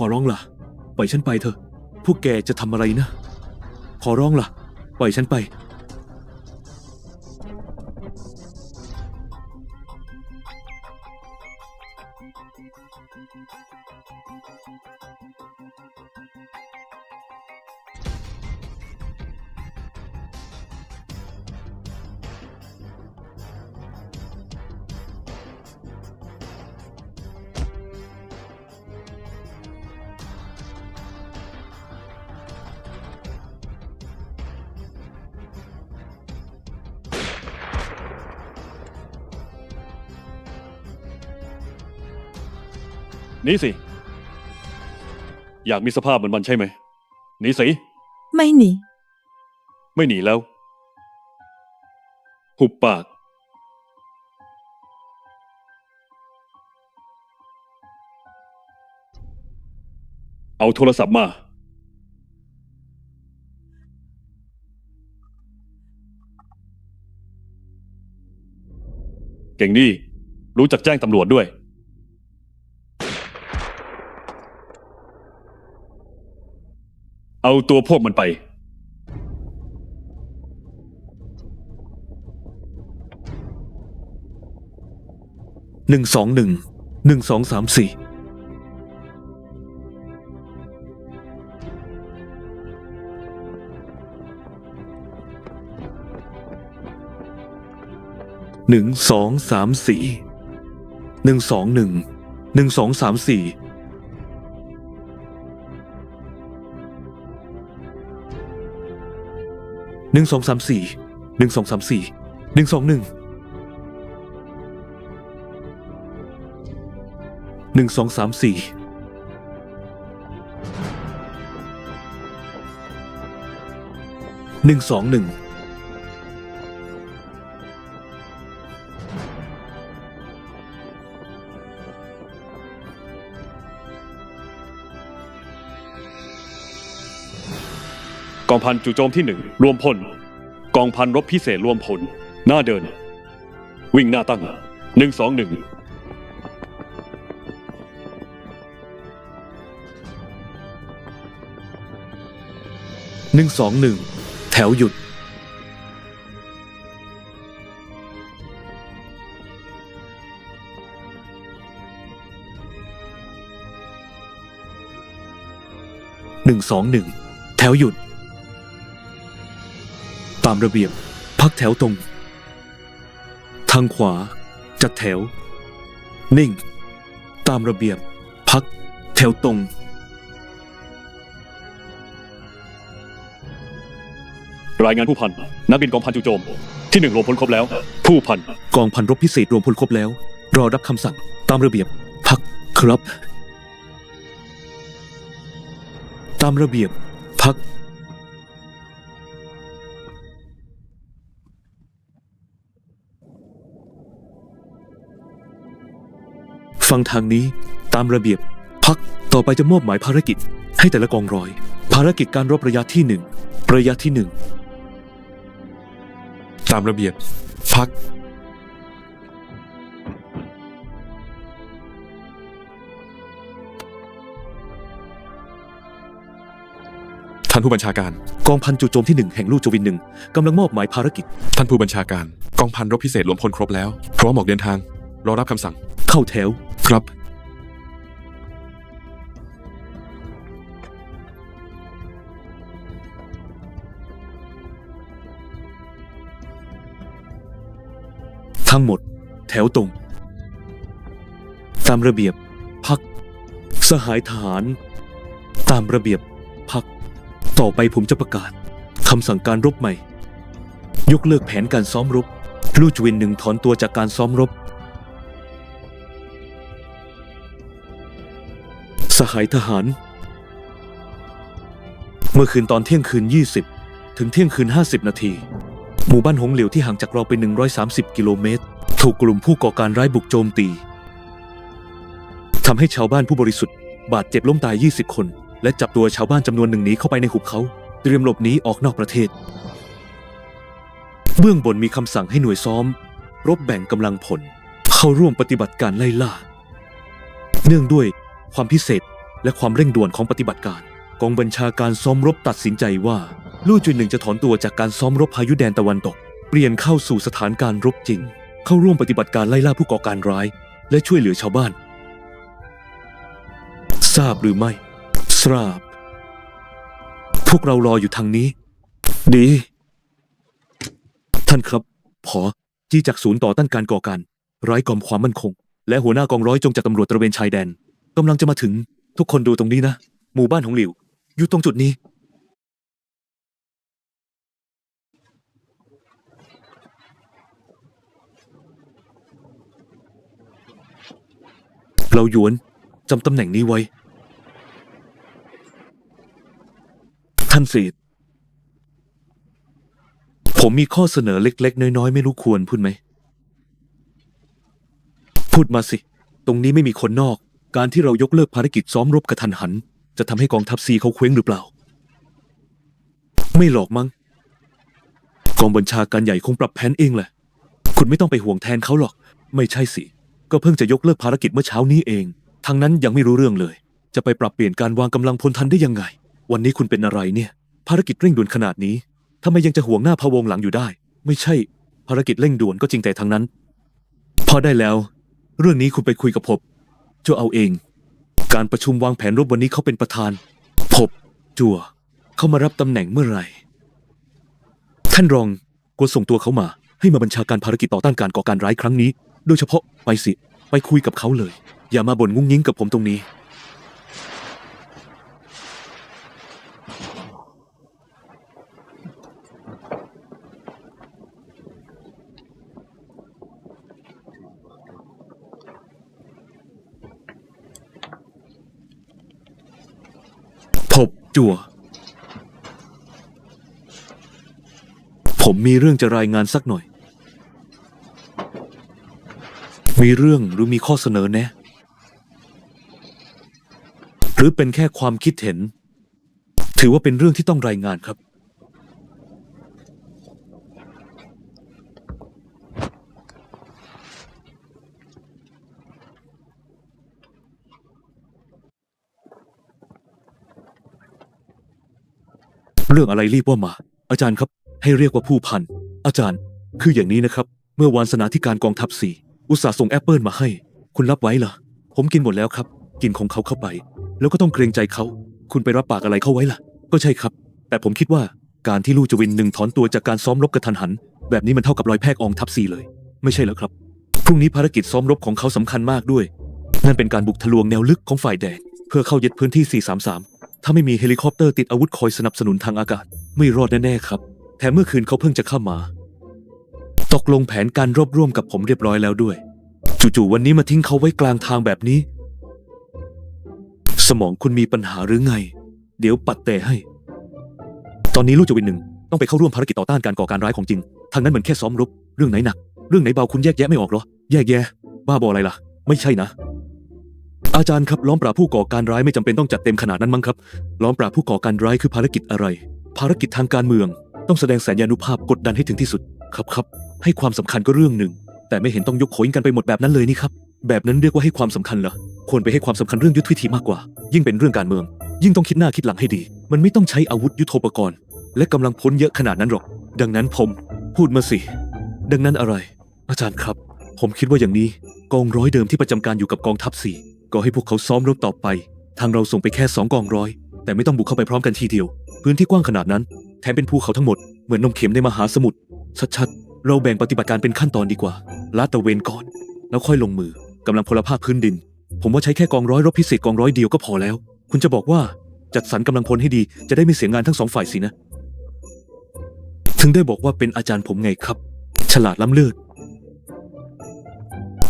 ขอร้องล่ะปล่อยฉันไปเถอะพวกแกจะทำอะไรนะขอร้องล่ะปล่อยฉันไปนี่สิอยากมีสภาพเหมือนมันใช่ไหมหนีสิ ไม่หนี ไม่หนีแล้วหุบปากเอาโทรศัพท์มาเก่งดีรู้จักแจ้งตำรวจด้วยเอาตัวพวกมันไป121 1234กองพันจู่โจมที่1รวมพลกองพันรบพิเศษรวมพลหน้าเดินวิ่งหน้าตั้ง121 121แถวหยุด121แถวหยุดตามระเบียบพักแถวตรงทางขวาจัดแถวนิ่งตามระเบียบพักแถวตรงรายงานผู้พันนักบินกองพันจู่โจมที่1รวมพลครบแล้วผู้พันกองพันรบพิเศษรวมพลครบแล้วรอรับคำสั่งตามระเบียบพักครับตามระเบียบพักฟังทางนี้ตามระเบียบพักต่อไปจะมอบหมายภารกิจให้แต่ละกองร้อยภารกิจการรบระยะที่1ระยะที่1ตามระเบียบพักท่านผู้บัญชาการกองพันจู่โจมที่1แห่งลู่จวิน1กำลังมอบหมายภารกิจท่านผู้บัญชาการกองพันรบพิเศษรวมพลครบแล้วพร้อมออกเดินทางรอรับคำสั่งเข้าแถวครับทั้งหมดแถวตรงตามระเบียบพักสหายทหารตามระเบียบพักต่อไปผมจะประกาศคำสั่งการรบใหม่ยกเลิกแผนการซ้อมรบลู่จวิน1ถอนตัวจากการซ้อมรบสหายทหารเมื่อคืนตอนเที่ยงคืน20ถึงเที่ยงคืน50นาทีหมู่บ้านหงเหลียวที่ห่างจากเราไป130กิโลเมตรถูกกลุ่มผู้ก่อการร้ายบุกโจมตีทำให้ชาวบ้านผู้บริสุทธิ์บาดเจ็บล้มตาย20คนและจับตัวชาวบ้านจำนวนหนึ่งหนีเข้าไปในหุบเขาเตรียมหลบหนีออกนอกประเทศเบื้องบนมีคำสั่งให้หน่วยซ้อมรบแบ่งกำลังพลเข้าร่วมปฏิบัติการไล่ล่าเนื่องด้วยความพิเศษ และความเร่งด่วนของปฏิบัติการกองบัญชาการซ้อมรบตัดสินใจว่าลู่จุนหนึ่งจะถอนตัวจากการซ้อมรบพายุแดนตะวันตกเปลี่ยนเข้าสู่สถานการณ์รบจริงเข้าร่วมปฏิบัติการไล่ล่าผู้ก่อการร้ายและช่วยเหลือชาวบ้านทราบหรือไม่ทราบพวกเรารออยู่ทางนี้ดีท่านครับผอจี้จากศูนย์ต่อต้านการก่อการร้ายกอมความมั่นคงและหัวหน้ากองร้อยจงจากตำรวจตระเวนชายแดนกำลังจะมาถึงทุกคนดูตรงนี้นะหมู่บ้านของหลิวอยู่ตรงจุดนี้เราหยวนจำตำแหน่งนี้ไว้ท่านสีผมมีข้อเสนอเล็กๆน้อยๆไม่รู้ควรพูดไหมพูดมาสิตรงนี้ไม่มีคนนอกการที่เรายกเลิกภารกิจซ้อมรบกระทันหันจะทำให้กองทัพซีเขาเคว้งหรือเปล่าไม่หรอกมั้งกองบัญชาการใหญ่คงปรับแผนเองแหละคุณไม่ต้องไปห่วงแทนเขาหรอกไม่ใช่สิก็เพิ่งจะยกเลิกภารกิจเมื่อเช้านี้เองทางนั้นยังไม่รู้เรื่องเลยจะไปปรับเปลี่ยนการวางกำลังพลทันได้ยังไงวันนี้คุณเป็นอะไรเนี่ยภารกิจเร่งด่วนขนาดนี้ทำไมยังจะห่วงหน้าพะวงหลังอยู่ได้ไม่ใช่ภารกิจเร่งด่วนก็จริงแต่ทางนั้นพอได้แล้วเรื่องนี้คุณไปคุยกับผมจะเอาเองการประชุมวางแผนรบวันนี้เขาเป็นประธานผมจั่วเข้ามารับตำแหน่งเมื่อไหร่ท่านรองกดส่งตัวเขามาให้มาบัญชาการภารกิจต่อต้านการก่อการร้ายครั้งนี้โดยเฉพาะไปสิไปคุยกับเขาเลยอย่ามาบ่นงุ้งยิ้งกับผมตรงนี้ผมจั่วผมมีเรื่องจะรายงานสักหน่อยมีเรื่องหรือมีข้อเสนอแนะหรือเป็นแค่ความคิดเห็นถือว่าเป็นเรื่องที่ต้องรายงานครับเรื่องอะไรรีบว่ามาอาจารย์ครับให้เรียกว่าผู้พันอาจารย์คืออย่างนี้นะครับเมื่อวานสนาธิการกองทัพสี่อุตส่าห์ส่งแอปเปิลมาให้คุณรับไว้เหรอผมกินหมดแล้วครับกินของเขาเข้าไปแล้วก็ต้องเกรงใจเขาคุณไปรับปากอะไรเขาไว้ล่ะก็ใช่ครับแต่ผมคิดว่าการที่ลู่จวินหนึ่งถอนตัวจากการซ้อมรบกระทันหันแบบนี้มันเท่ากับรอยแพร่กองทัพสี่เลยไม่ใช่เหรอครับพรุ่งนี้ภารกิจซ้อมรบของเขาสำคัญมากด้วยนั่นเป็นการบุกทะลวงแนวลึกของฝ่ายแดนเพื่อเข้ายึดพื้นที่433ถ้าไม่มีเฮลิคอปเตอร์ติดอาวุธคอยสนับสนุนทางอากาศไม่รอดแน่ๆครับแถมเมื่อคืนเขาเพิ่งจะเข้ามาตกลงแผนการรบร่วมกับผมเรียบร้อยแล้วด้วยจู่ๆวันนี้มาทิ้งเขาไว้กลางทางแบบนี้สมองคุณมีปัญหาหรือไงเดี๋ยวปัดแต่ให้ตอนนี้ลู่จวินหนึ่งต้องไปเข้าร่วมภารกิจต่อต้านการก่อการร้ายของจริงทางนั้นเหมือนแค่ซ้อมรบเรื่องไหนหนักเรื่องไหนเบาคุณแยกแยะไม่ออกเหรอแยกแยะบ้าบออะไรล่ะไม่ใช่นะอาจารย์ครับล้อมปราบผู้ก่อการร้ายไม่จำเป็นต้องจัดเต็มขนาดนั้นมั้งครับล้อมปราบผู้ก่อการร้ายคือภารกิจอะไรภารกิจทางการเมืองต้องแสดงสัญญานุภาพกดดันให้ถึงที่สุดครับให้ความสำคัญก็เรื่องหนึ่งแต่ไม่เห็นต้องยกโขยกันไปหมดแบบนั้นเลยนี่ครับแบบนั้นเรียกว่าให้ความสำคัญเหรอควรไปให้ความสำคัญเรื่องยุทธวิธีมากกว่ายิ่งเป็นเรื่องการเมืองยิ่งต้องคิดหน้าคิดหลังให้ดีมันไม่ต้องใช้อาวุธยุทโธปกรณ์และกำลังพลเยอะขนาดนั้นหรอกดังนั้นผมพูดมาสิดังนั้นอะไรอาจารย์ครับผมคิดว่าอย่างนี้กองร้อยเดิมที่ประจำการอยู่กับกองทัพสี่ก็ให้พวกเขาซ้อมรบต่อไปทางเราส่งไปแค่2 กองร้อยแต่ไม่ต้องบุกเข้าไปพร้อมกันทีเดียวพื้นที่กว้างขนาดนั้นแถมเป็นภูเขาทั้งหมดเหมือนนมเข็มในมหาสมุทรชัดๆเราแบ่งปฏิบัติการเป็นขั้นตอนดีกว่าลาดตระเวนก่อนแล้วค่อยลงมือกำลังพลภาคพื้นดินผมว่าใช้แค่กองร้อยรบพิเศษกองร้อยเดียวก็พอแล้วคุณจะบอกว่าจัดสรรกำลังพลให้ดีจะได้ไม่เสียงานทั้ง2 ฝ่ายสินะถึงได้บอกว่าเป็นอาจารย์ผมไงครับฉลาดล้ำเลิศ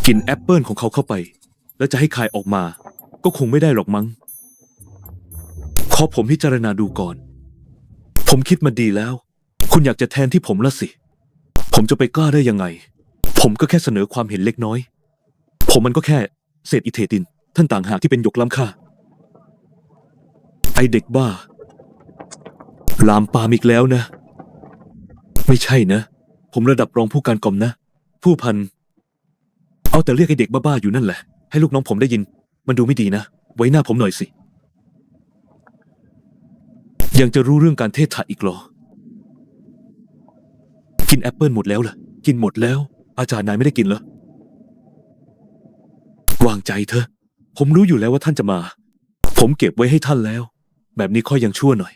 กินแอปเปิลของเขาเข้าไปแล้วจะให้คายออกมาก็คงไม่ได้หรอกมั้งขอผมพิจารณาดูก่อนผมคิดมาดีแล้วคุณอยากจะแทนที่ผมละสิผมจะไปกล้าได้ยังไงผมก็แค่เสนอความเห็นเล็กน้อยผมมันก็แค่เศษอิเทตินท่านต่างหากที่เป็นหยกล้ำค่าไอเด็กบ้าลามปามอีกแล้วนะไม่ใช่นะผมระดับรองผู้การกองนะผู้พันเอาแต่เรียกไอเด็กบ้าๆอยู่นั่นแหละให้ลูกน้องผมได้ยินมันดูไม่ดีนะไว้หน้าผมหน่อยสิ ยังจะรู้เรื่องการเทศะอีกเหรอกินแอปเปิลหมดแล้วเหรอกินหมดแล้ว อาจารย์นายไม่ได้กินเหรอวางใจเถอะผมรู้อยู่แล้วว่าท่านจะมา ผมเก็บไว้ให้ท่านแล้ว แบบนี้ค่อยยังชั่วหน่อย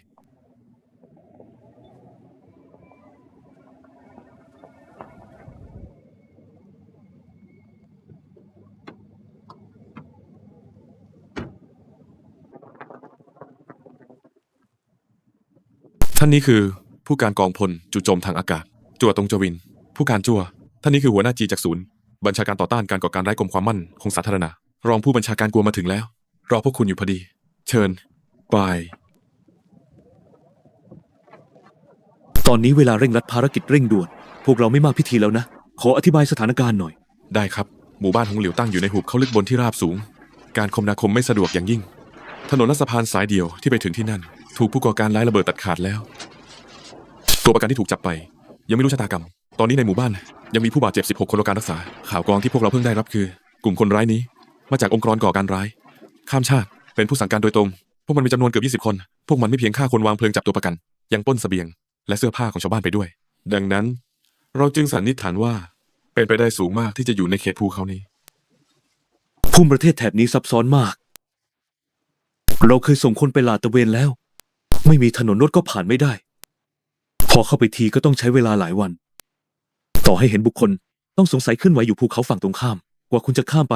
ท่านนี้คือผู้การกองพลจู่โจมทางอากาศจั่วตงจวินผู้การจั่วท่านนี้คือหัวหน้าจีจากศูนย์บัญชาการต่อต้านการก่อการร้ายกรมความมั่นคงสาธารณะรองผู้บัญชาการกลัวมาถึงแล้วรอพวกคุณอยู่พอดีเชิญไป ตอนนี้เวลาเร่งรัดภารกิจเร่งด่วนพวกเราไม่มากพิธีแล้วนะขออธิบายสถานการณ์หน่อยได้ครับหมู่บ้านหงหลิวตั้งอยู่ในหุบเขาลึกบนที่ราบสูงการคมนาคมไม่สะดวกอย่างยิ่งถนนและสะพานสายเดียวที่ไปถึงที่นั่นถูกผู้ก่อการร้ายระเบิดตัดขาดแล้วตัวประกันที่ถูกจับไปยังไม่รู้ชะตากรรมตอนนี้ในหมู่บ้านยังมีผู้บาดเจ็บ16คนรอการรักษาข่าวกรองที่พวกเราเพิ่งได้รับคือกลุ่มคนร้ายนี้มาจากองค์กรก่อการร้ายข้ามชาติเป็นผู้สั่งการโดยตรงพวกมันมีจำนวนเกือบ20คนพวกมันไม่เพียงฆ่าคนวางเพลิงจับตัวประกันยังปล้นเสบียงและเสื้อผ้าของชาวบ้านไปด้วยดังนั้นเราจึงสันนิษฐานว่าเป็นไปได้สูงมากที่จะอยู่ในเขตภูเขานี้ภูมิประเทศแถบนี้ซับซ้อนมากเราเคยส่งคนไปลาดตระเวนแล้วไม่มีถนนรถก็ผ่านไม่ได้พอเข้าไปทีก็ต้องใช้เวลาหลายวันต่อให้เห็นบุคคลต้องสงสัยเคลื่อนไหวอยู่ภูเขาฝั่งตรงข้ามกว่าคุณจะข้ามไป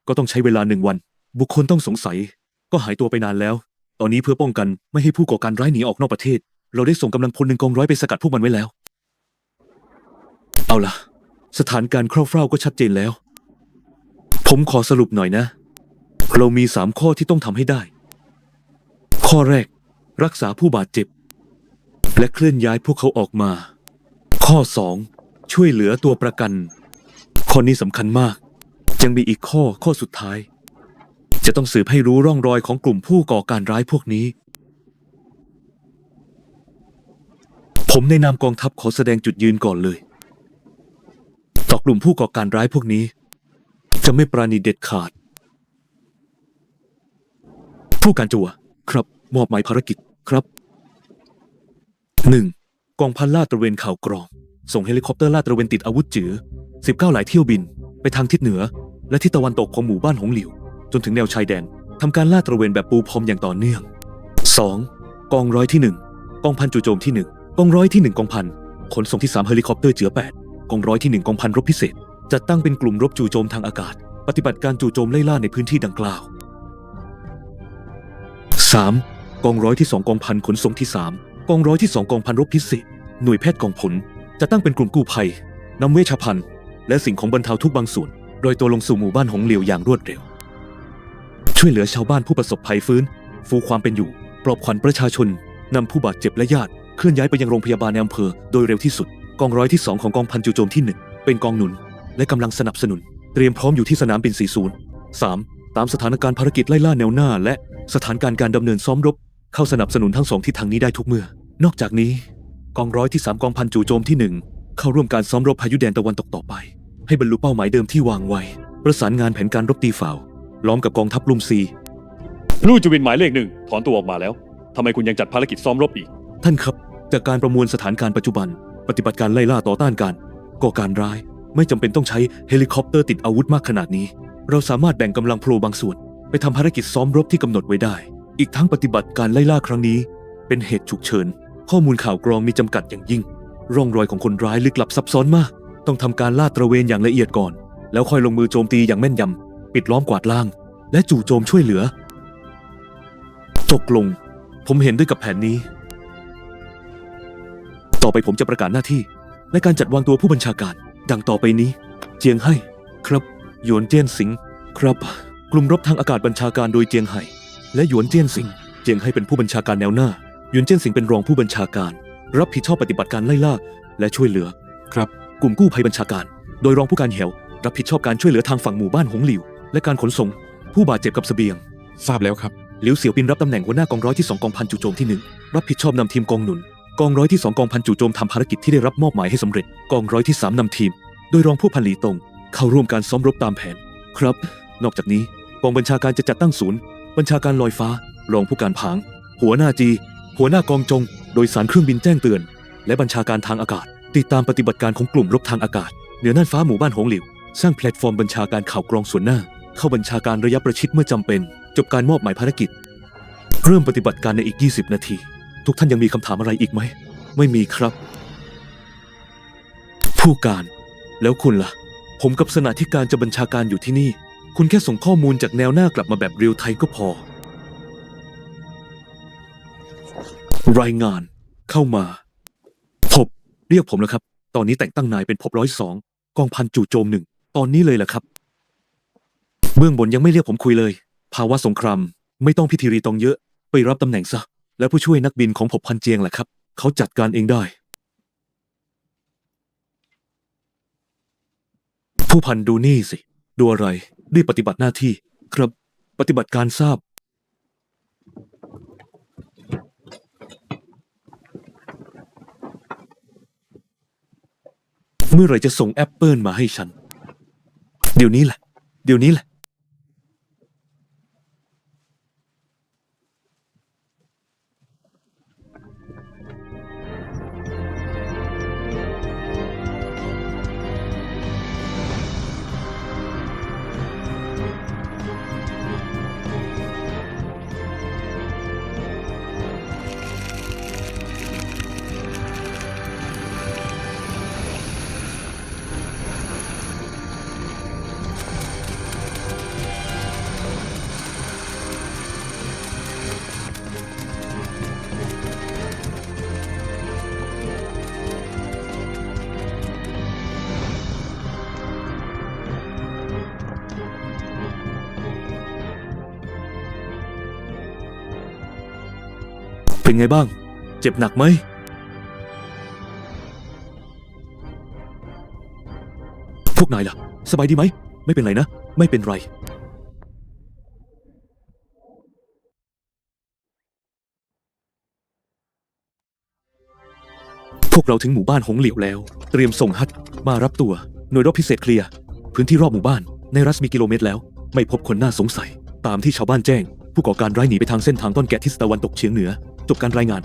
ก็ต้องใช้เวลา1 วันบุคคลต้องสงสัยก็หายตัวไปนานแล้วตอนนี้เพื่อป้องกันไม่ให้ผู้ก่อการร้ายหนีออกนอกประเทศเราได้ส่งกำลังพล1 กองร้อยไปสกัดพวกมันไว้แล้วเอาล่ะสถานการณ์คร่าวๆก็ชัดเจนแล้วผมขอสรุปหน่อยนะเรามี3 ข้อที่ต้องทำให้ได้ข้อแรกรักษาผู้บาดเจ็บและเคลื่อนย้ายพวกเขาออกมาข้อ2ช่วยเหลือตัวประกันข้อนี้สำคัญมากยังมีอีกข้อสุดท้ายจะต้องสืบให้รู้ร่องรอยของกลุ่มผู้ก่อการร้ายพวกนี้ผมในนามกองทัพขอแสดงจุดยืนก่อนเลยต่อกลุ่มผู้ก่อการร้ายพวกนี้จะไม่ปราณีเด็ดขาดผู้การจัวครับมอบหมายภารกิจครับ 1. กองพันลาดตระเวนข่าวกรองส่งเฮลิคอปเตอร์ลาดตระเวนติดอาวุธจือ19หลายเที่ยวบินไปทางทิศเหนือและทิศตะวันตกของหมู่บ้านหงหลิวจนถึงแนวชายแดนทำการลาดตระเวนแบบปูพรมอย่างต่อเนื่อง 2. กองร้อยที่ 1กองพันจู่โจมที่1กองร้อยที่1กองพันขนส่งที่3เฮลิคอปเตอร์เจือ8กองร้อยที่1กองพันรบพิเศษจัดตั้งเป็นกลุ่มรบจู่โจมทางอากาศปฏิบัติการจู่โจมไล่ล่าในพื้นที่ดังกล่าว 3. กองร้อยที่2กองพันขนส่งที่3กองร้อยที่2กองพันรบพิเศษหน่วยแพทย์กองพลจะตั้งเป็นกลุ่มกู้ภัยนำเวชภัณฑ์และสิ่งของบรรเทาทุกข์บางส่วนโดยตัวลงสู่หมู่บ้านหงเหลียวอย่างรวดเร็วช่วยเหลือชาวบ้านผู้ประสบภัยฟื้นฟูความเป็นอยู่ปลอบขวัญประชาชนนำผู้บาดเจ็บและญาติเคลื่อนย้ายไปยังโรงพยาบาลในอำเภอโดยเร็วที่สุดกองร้อยที่2ของกองพันจู่โจมที่1เป็นกองหนุนและกำลังสนับสนุนเตรียมพร้อมอยู่ที่สนามบิน40 3. ตามสถานการณ์ภารกิจไล่ล่าแนวหน้าและสถานการณ์การดำเนินซ้อมรบเข้าสนับสนุนทั้ง2ทิศทางนี้ได้ทุกเมื่อนอกจากนี้กองร้อยที่3กองพันจู่โจมที่1เข้าร่วมการซ้อมรบพายุแดนตะวันตกต่อไปให้บรรลุเป้าหมายเดิมที่วางไว้ประสานงานแผนการรบตีฝ่าวล้อมกับกองทัพลุมซีลู่จวินหมายเลข1ถอนตัวออกมาแล้วทำไมคุณยังจัดภารกิจซ้อมรบอีกท่านครับจากการประมวลสถานการณ์ปัจจุบันปฏิบัติการไล่ล่าต่อต้านการก่อการร้ายไม่จำเป็นต้องใช้เฮลิคอปเตอร์ติดอาวุธมากขนาดนี้เราสามารถแบ่งกำลังโผล่บางส่วนไปทำภารกิจซ้อมรบที่กำหนดไว้ได้อีกทั้งปฏิบัติการไล่ล่าครั้งนี้เป็นเหตุฉุกเฉินข้อมูลข่าวกรองมีจำกัดอย่างยิ่งร่องรอยของคนร้ายลึกลับซับซ้อนมากต้องทำการลาดตระเวนอย่างละเอียดก่อนแล้วค่อยลงมือโจมตีอย่างแม่นยำปิดล้อมกวาดล้างและจู่โจมช่วยเหลือตกลงผมเห็นด้วยกับแผนนี้ต่อไปผมจะประกาศหน้าที่ในการจัดวางตัวผู้บัญชาการดังต่อไปนี้เจียงไห่ครับหยวนเจี้ยนสิงครับกลุ่มรบทางอากาศบัญชาการโดยเจียงไห่และหยวนเจี้ยนสิงเจียงไห่เป็นผู้บัญชาการแนวหน้าหยวนเจี้ยนสิงเป็นรองผู้บัญชาการรับผิดชอบปฏิบัติการไล่ล่าและช่วยเหลือครับกลุ่มกู้ภัยบัญชาการโดยรองผู้การเหวรับผิดชอบการช่วยเหลือทางฝั่งหมู่บ้านหงหลิวและการขนส่งผู้บาดเจ็บกับเสบียงทราบแล้วครับหลิวเสี่ยวปินรับตำแหน่งหัวหน้ากองร้อยที่2กองพันจู่โจมที่1รับผิดชอบนำทีมกองหนุนกองร้อยที่2กองพันจู่โจมทำภารกิจที่ได้รับมอบหมายให้สำเร็จกองร้อยที่3นำทีมโดยรองผู้พันหลีตงเข้าร่วมการซ้อมรบตามแผนครับนอกจากนี้กองบัญชาการจะจัดตั้งศูนย์บัญชาการลอยฟ้ารองผู้การผางหัวหน้าจีหั หัวหน้ากองจงโดยสารเครื่องบินแจ้งเตือน และบัญชาการทางอากาศ ติดตามปฏิบัติการของกลุ่มรบทางอากาศเหนือน่านฟ้าหมู่บ้านหงหลิวสร้างแพลตฟอร์มบัญชาการข่าวกรองส่วนหน้า เข้าบัญชาการระยะประชิดเมื่อจำเป็น จบการมอบหมายภารกิจ เริ่มปฏิบัติการในอีก 20 นาที ทุกท่านยังมีคำถามอะไรอีกไหมไม่มีครับ ผู้การแล้วคุณล่ะ ผมกับสนาธิการจะบัญชาการอยู่ที่นี่ คุณแค่ส่งข้อมูลจากแนวหน้ากลับมาแบบเรียลไทม์ก็พอ รายงานเข้ามาพบเรียกผมแล้วครับ ตอนนี้แต่งตั้งนายเป็นพบ102 กองพันจู่โจม1 ตอนนี้เลยล่ะครับเบื้องบนยังไม่เรียกผมคุยเลย ภาวะสงครามไม่ต้องพิธีรีตองเยอะไปรับตำแหน่งซะแล้วผู้ช่วยนักบินของพบพันเจียงแหละครับเขาจัดการเองได้ ผู้พันดูนี่สิดูอะไรรีบปฏิบัติหน้าที่ครับปฏิบัติการทราบเมื่อไหร่จะส่งแอปเปิลมาให้ฉันเดี๋ยวนี้แหละเดี๋ยวนี้แหละเป็นไงบ้างเจ็บหนักไหมพวกนายล่ะสบายดีไหมไม่เป็นไรนะไม่เป็นไรพวกเราถึงหมู่บ้านหงเหลียวแล้วเตรียมส่งฮัทมารับตัวหน่วยรบพิเศษเคลียร์พื้นที่รอบหมู่บ้านในรัศมีกิโลเมตรแล้วไม่พบคนน่าสงสัยตามที่ชาวบ้านแจ้งผู้ก่อการร้ายหนีไปทางเส้นทางต้นแกะทิศตะวันตกเฉียงเหนือจบการรายงาน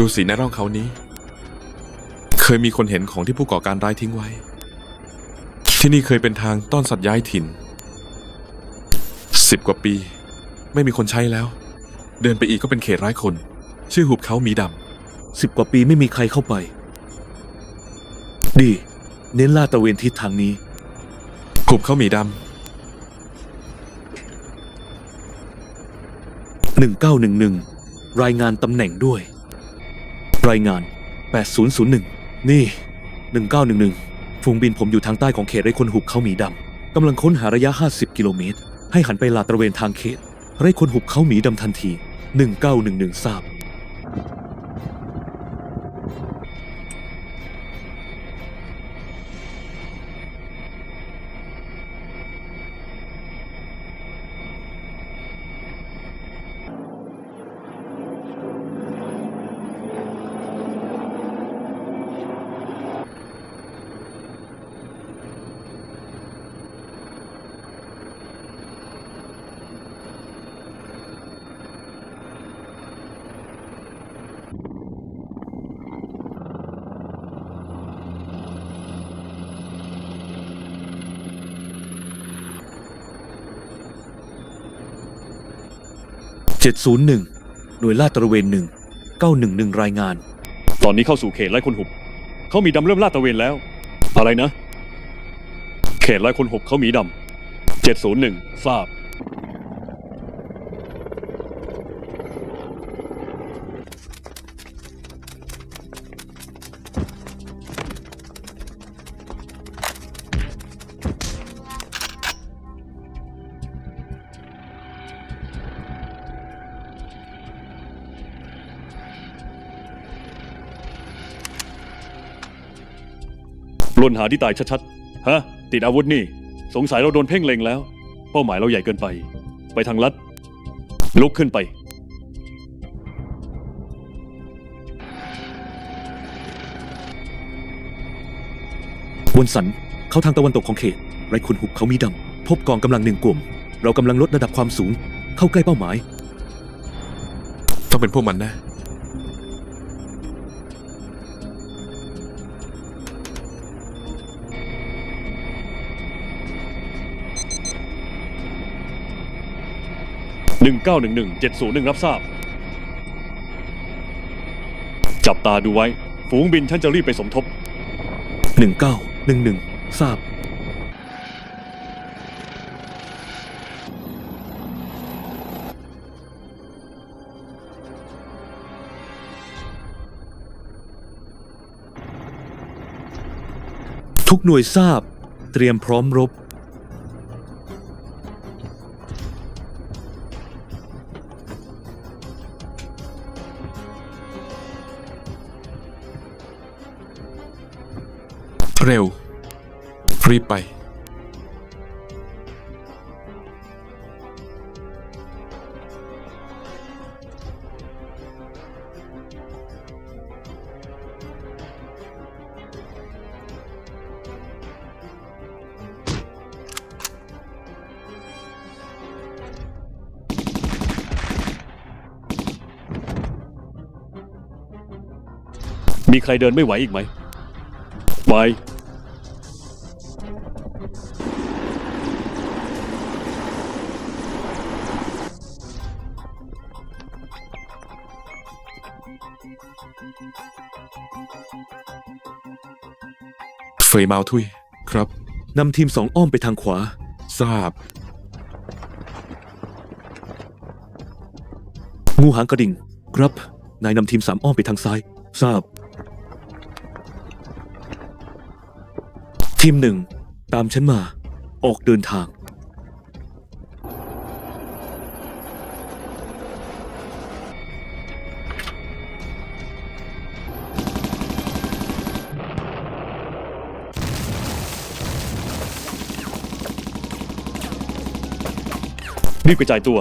ดูสีในร่องเขานี้เคยมีคนเห็นของที่ผู้ก่อการร้ายทิ้งไว้ที่นี่เคยเป็นทางต้อนสัตว์ย้ายถิ่น10 กว่าปีไม่มีคนใช้แล้วเดินไปอีกก็เป็นเขตร้ายคนชื่อหุบเขาหมีดำ10 กว่าปีไม่มีใครเข้าไปดีเน้นลาดตระเวนทิศทางนี้หุบเขาหมีดำ1911รายงานตำแหน่งด้วยรายงาน8001นี่1911ฝูงบินผมอยู่ทางใต้ของเขตไร่คนหุบเขาหมีดำกำลังค้นหาระยะ50 กิโลเมตรให้หันไปลาดตระเวนทางเขตไร่คนหุบเขาหมีดำทันที1911ทราบ 701 หน่วยลาดตระเวน1911รายงาน ตอนนี้เข้าสู่เขตไร่คนหุบเขามีดำเริ่มลาดตระเวนแล้ว อะไรนะ เขตไร่คนหุบเขามีดำ701ทราบ ล่นหาที่ตายชัดๆ ฮะ ติดอาวุธนี่ สงสัยเราโดนเพ่งเล็งแล้ว เป้าหมายเราใหญ่เกินไป ไปทางลัด ลุกขึ้นไป บนสันเข้าทางตะวันตกของเขตไรคุณหุบเขามีดำพบกองกำลัง1 กลุ่ม เรากำลังลดระดับความสูง เข้าใกล้เป้าหมาย ต้องเป็นพวกมันแน่ 1911701รับทราบ จับตาดูไว้ ฝูงบินฉันจะรีบไปสมทบ 1911ทราบ ทุกหน่วยทราบ เตรียมพร้อมรบ เร็ว รีบไป มีใครเดินไม่ไหวอีกไหม ไป เฟยมาวทุย ครับ นำทีม2 อ้อมไปทางขวา ทราบ งูหางกระดิ่ง ครับ นายนำทีม3 อ้อมไปทางซ้าย ทราบ ทีม 1 ตามฉันมา ออกเดินทาง รีบกระจายตัว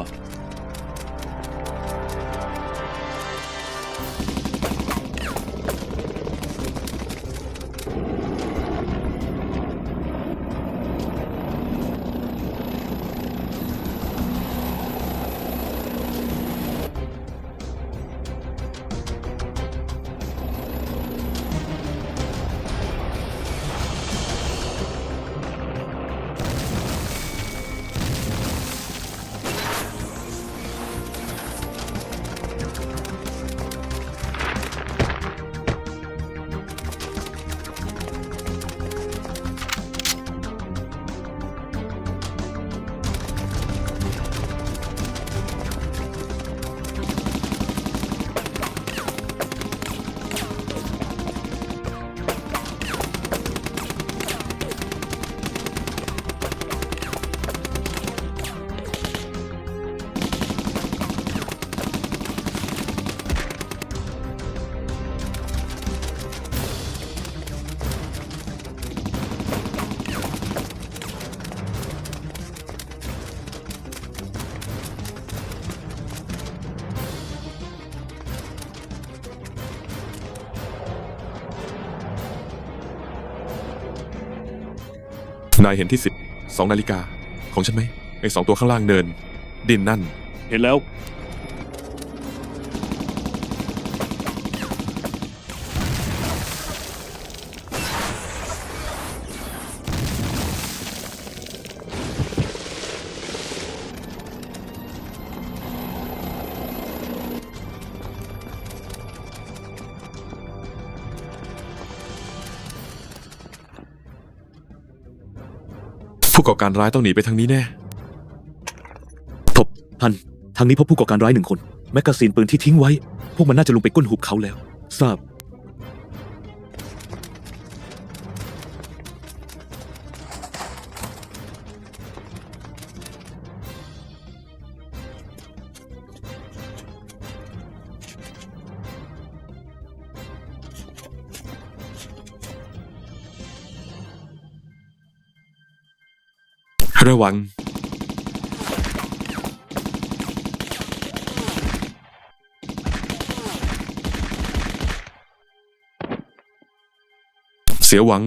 นายเห็นที่2 นาฬิกา ของฉันไหม ไอ้2 ตัวข้างล่างเนิน ดินนั่น เห็นแล้ว ผู้ก่อการร้ายต้องหนีไปทางนี้แน่ ทบพัน ทางนี้พบผู้ก่อการร้าย1 คน แมกกาซีนปืนที่ทิ้งไว้ พวกมันน่าจะลงไปก้นหุบเขาแล้ว ทราบ ระวัง เสียหวัง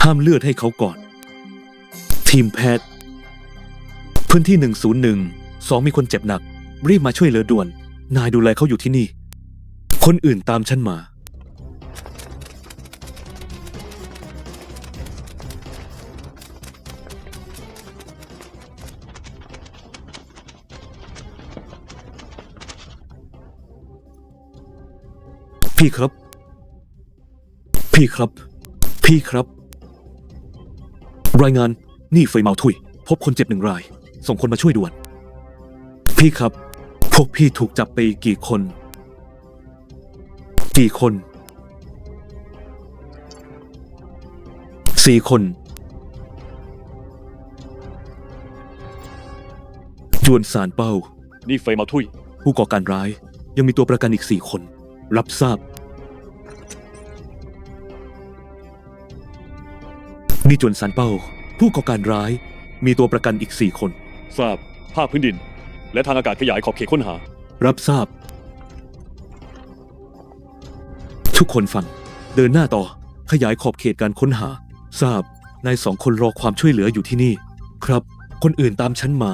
ห้ามเลือดให้เขาก่อน ทีมแพทย์ พื้นที่ 101 2 มีคนเจ็บหนัก รีบมาช่วยเหลือด่วน นายดูแลเขาอยู่ที่นี่ คนอื่นตามฉันมา พี่ครับ พี่ครับ พี่ครับ รายงาน นี่เฟยเมาทุย พบคนเจ็บ1 ราย ส่งคนมาช่วยด่วน พี่ครับ พวกพี่ถูกจับไปกี่คน กี่คน 4 คน จวนสารเป้า นี่เฟยมาทุย ผู้ก่อการร้าย ยังมีตัวประกันอีก 4 คน รับทราบ นี่จวนสารเป้า ผู้ก่อการร้าย มีตัวประกันอีก 4 คน ทราบ ภาคพื้นดิน และทางอากาศขยายขอบเขตค้นหา รับทราบ ทุกคนฟัง เดินหน้าต่อ ขยายขอบเขตการค้นหา ทราบ นาย2 คนรอความช่วยเหลืออยู่ที่นี่ ครับ คนอื่นตามฉันมา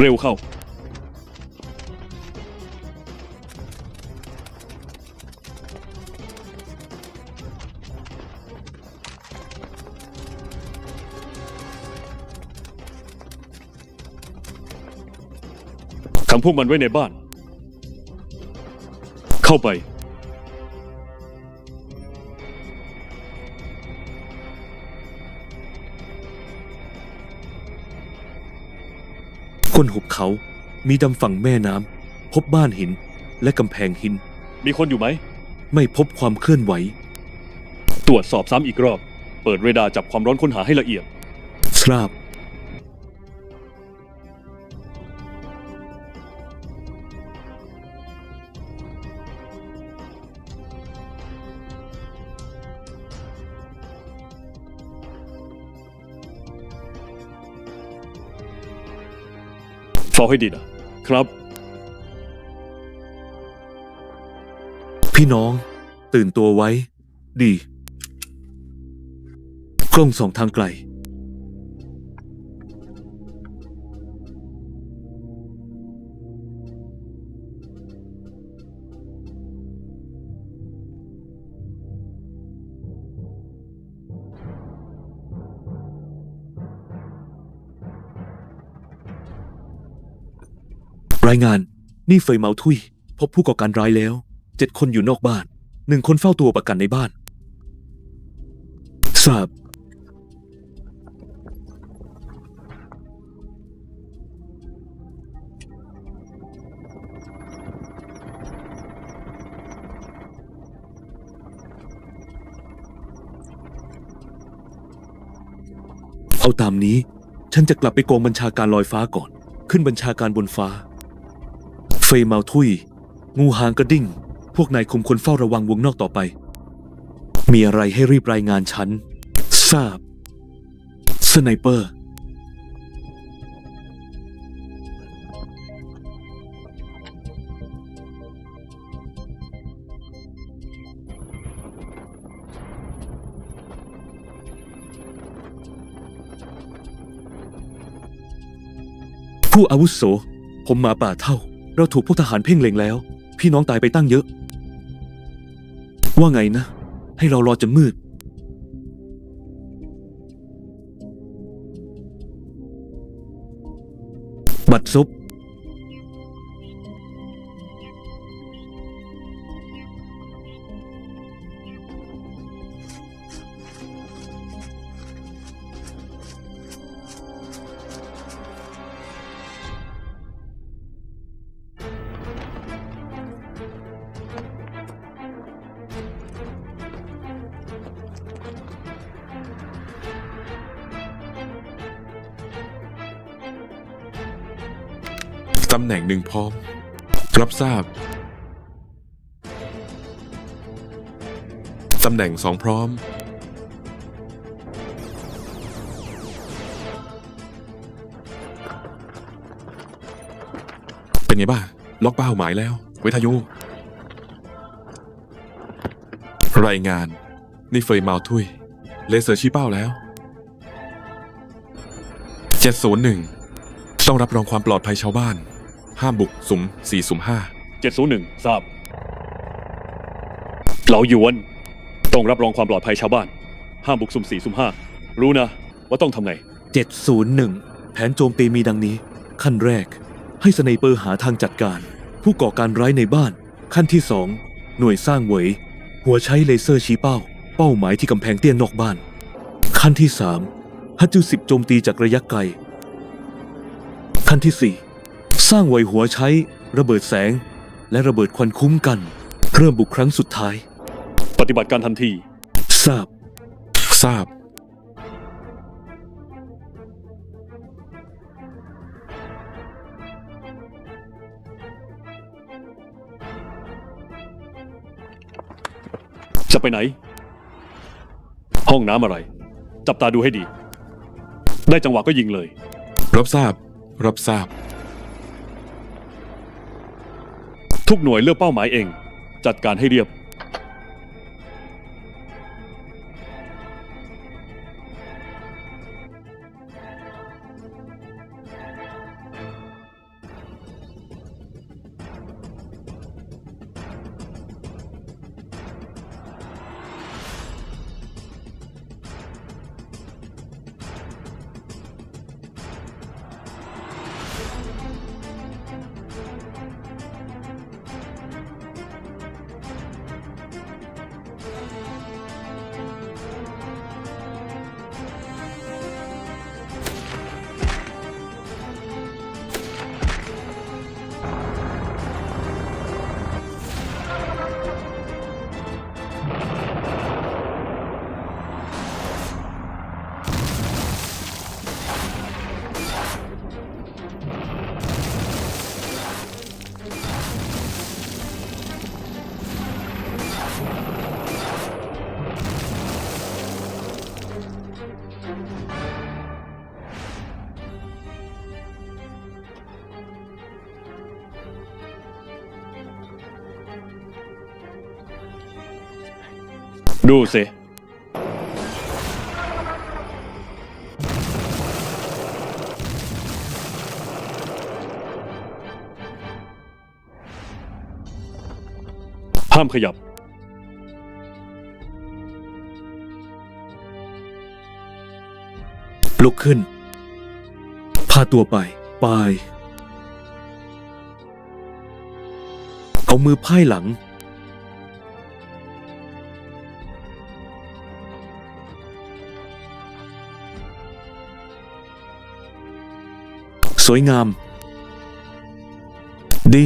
เร็วเข้า ขังพวกมันไว้ในบ้าน เข้าไป ก้นหุบเขา มีดำฝั่งแม่น้ำ พบบ้านหิน และกำแพงหิน มีคนอยู่ไหม ไม่พบความเคลื่อนไหว ตรวจสอบซ้ำอีกรอบ เปิดเรดาร์จับความร้อนค้นหาให้ละเอียด ทราบ เฝ้าให้ดีนะครับ พี่น้อง ตื่นตัวไว้ ดี กล้องส่องทางไกล รายงาน นี่เฟยเมาทุย พบผู้ก่อการร้ายแล้ว 7 คนอยู่นอกบ้าน 1 คนเฝ้าตัวประกันในบ้าน ทราบ เอาตามนี้ ฉันจะกลับไปกองบัญชาการลอยฟ้าก่อน ขึ้นบัญชาการบนฟ้า เฟยเมาทุย งูหางกระดิ่ง พวกนายคุมคนเฝ้าระวังวงนอกต่อไป มีอะไรให้รีบรายงานฉัน ทราบ สไนเปอร์ ผู้อาวุโส ผมหมาป่าเท่า เราถูกพวกทหารเพ่งเล็งแล้ว พี่น้องตายไปตั้งเยอะ ว่าไงนะ ให้เรารอจนมืด บัดซบตำแหน่งหนึ่งพร้อม รับทราบ ตำแหน่งสองพร้อม เป็นไงบ้าง ล็อกเป้าหมายแล้ว วิทยุ รายงาน นี่เฟยเมาทุย เลเซอร์ชี้เป้าแล้ว 701 ต้องรับรองความปลอดภัยชาวบ้าน ห้ามบุกสุ่ม4สุ่ม5 701 ทราบ เหลาหยวน ต้องรับรองความปลอดภัยชาวบ้าน ห้ามบุกสุ่ม4สุ่ม5รู้นะว่าต้องทำไง 701 แผนโจมตีมีดังนี้ ขั้นแรก ให้สไนเปอร์หาทางจัดการ ผู้ก่อการร้ายในบ้าน ขั้นที่ 2 หน่วยสร้างเหวย หัวใช้เลเซอร์ชี้เป้า เป้าหมายที่กำแพงเตี้ยนนอกบ้าน ขั้นที่ 3 ฮัตจู10 โจมตีจากระยะไกล ขั้นที่ 4 สร้างเหวยหัวใช้ ระเบิดแสง และระเบิดควันคุ้มกัน เริ่มบุกครั้งสุดท้าย ปฏิบัติการทันที ทราบ ทราบ จะไปไหน ห้องน้ำอะไร จับตาดูให้ดี ได้จังหวะก็ยิงเลย รับทราบ รับทราบ ทุกหน่วยเลือกเป้าหมายเอง จัดการให้เรียบ ดูสิ ห้ามขยับ ลุกขึ้น พาตัวไปเอามือไพ่หลัง สวยงาม ดี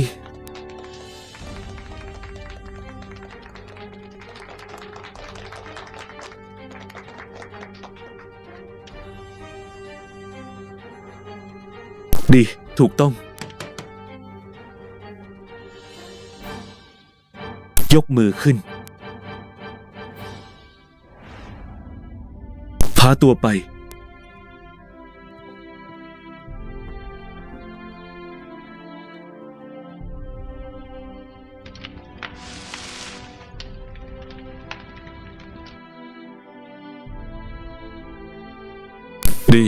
ดี ถูกต้อง ยกมือขึ้น พาตัวไป ดี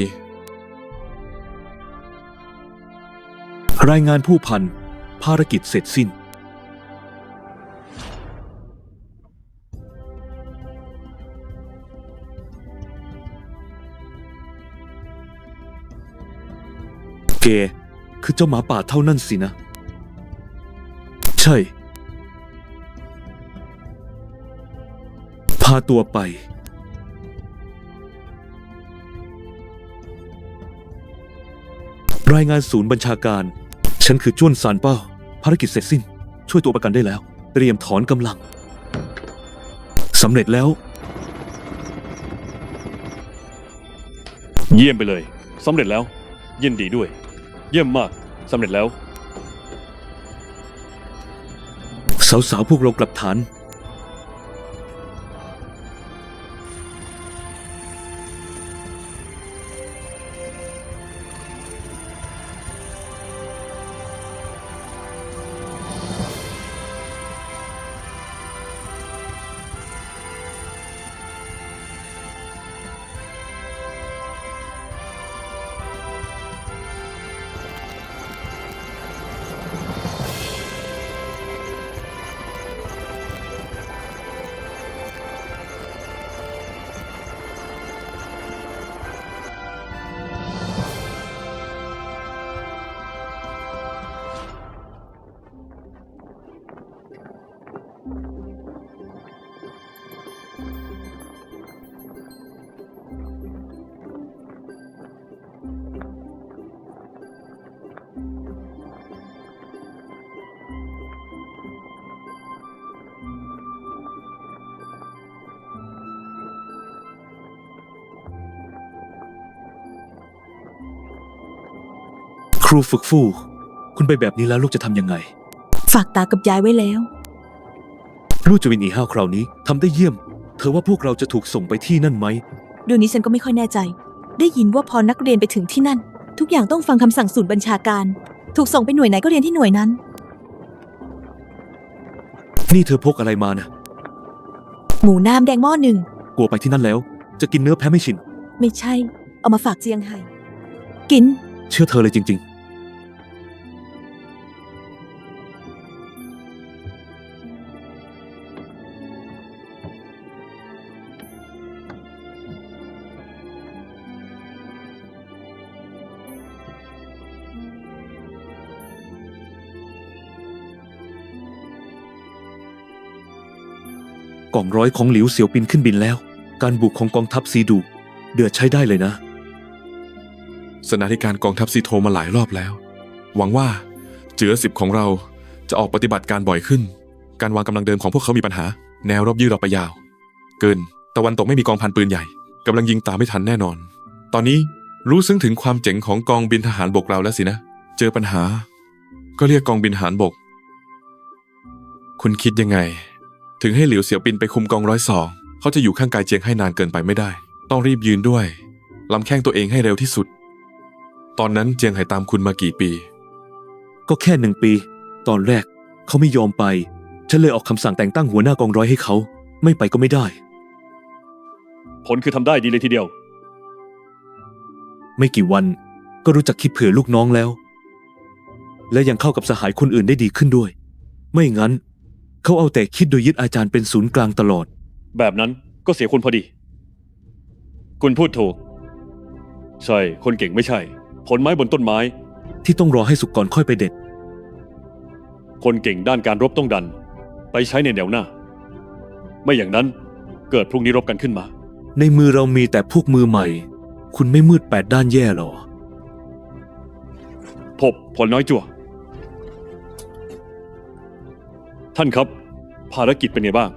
รายงานผู้พัน ภารกิจเสร็จสิ้น เก คือเจ้าหมาป่าเท่านั้นสินะ ใช่ พาตัวไป รายงานศูนย์บัญชาการ ฉันคือจ้วนซานเป้า ภารกิจเสร็จสิ้น ช่วยตัวประกันได้แล้ว เตรียมถอนกำลัง สำเร็จแล้ว เยี่ยมไปเลยสำเร็จแล้วยินดีด้วย เยี่ยมมากสำเร็จแล้ว สาวๆพวกเรากลับฐาน ครูฝึกฟู่ คุณไปแบบนี้แล้วลูกจะทำยังไง ฝากตากับยายไว้แล้ว ลูกจวินอีห้าวคราวนี้ทำได้เยี่ยม เธอว่าพวกเราจะถูกส่งไปที่นั่นไหม เรื่องนี้ฉันก็ไม่ค่อยแน่ใจ ได้ยินว่าพอนักเรียนไปถึงที่นั่น ทุกอย่างต้องฟังคำสั่งศูนย์บัญชาการ ถูกส่งไปหน่วยไหนก็เรียนที่หน่วยนั้น นี่เธอพกอะไรมานะ หมูน้ำแดงหม้อหนึ่ง กลัวไปที่นั่นแล้ว จะกินเนื้อแพ้ไม่ชิน ไม่ใช่ เอามาฝากเจียงไฮ้กิน เชื่อเธอเลยจริง ๆ กองร้อยของหลิวเสี่ยวปินขึ้นบินแล้ว การบุกของกองทัพซีดู เดือดใช้ได้เลยนะ สนาธิการกองทัพซีโทรมาหลายรอบแล้ว หวังว่าเจือ10ของเราจะออกปฏิบัติการบ่อยขึ้น การวางกำลังเดิมของพวกเขามีปัญหา แนวรบยืดออกไปยาว เกินตะวันตกไม่มีกองพันปืนใหญ่กำลังยิงตามไม่ทันแน่นอน ตอนนี้รู้ซึ้งถึงความเจ๋งของกองบินทหารบกเราแล้วสินะ เจอปัญหา ก็เรียกกองบินทหารบก คุณคิดยังไง ถึงให้หลิวเสี่ยวปินไปคุมกองร้อย2เขาจะอยู่ข้างกายเจียงให้นานเกินไปไม่ได้ ต้องรีบยืนด้วยลำแข้งตัวเองให้เร็วที่สุด ตอนนั้นเจียงไห่ตามคุณมากี่ปี ก็แค่1 ปี ตอนแรกเขาไม่ยอมไป ฉันเลยออกคำสั่งแต่งตั้งหัวหน้ากองร้อยให้เขา ไม่ไปก็ไม่ได้ ผลคือทำได้ดีเลยทีเดียว ไม่กี่วันก็รู้จักคิดเผื่อลูกน้องแล้ว และยังเข้ากับสหายคนอื่นได้ดีขึ้นด้วย ไม่งั้น เขาเอาแต่คิดโดยยึดอาจารย์เป็นศูนย์กลางตลอด แบบนั้นก็เสียคนพอดี คุณพูดถูก ใช่คนเก่งไม่ใช่ ผลไม้บนต้นไม้ ที่ต้องรอให้สุกก่อนค่อยไปเด็ด คนเก่งด้านการรบต้องดัน ไปใช้ในแนวหน้า ไม่อย่างนั้นเกิดพรุ่งนี้รบกันขึ้นมา ในมือเรามีแต่พวกมือใหม่ คุณไม่มืด8 ด้านแย่หรอ พบผลน้อยจั่ว ท่านครับ ภารกิจเป็นไงบ้าง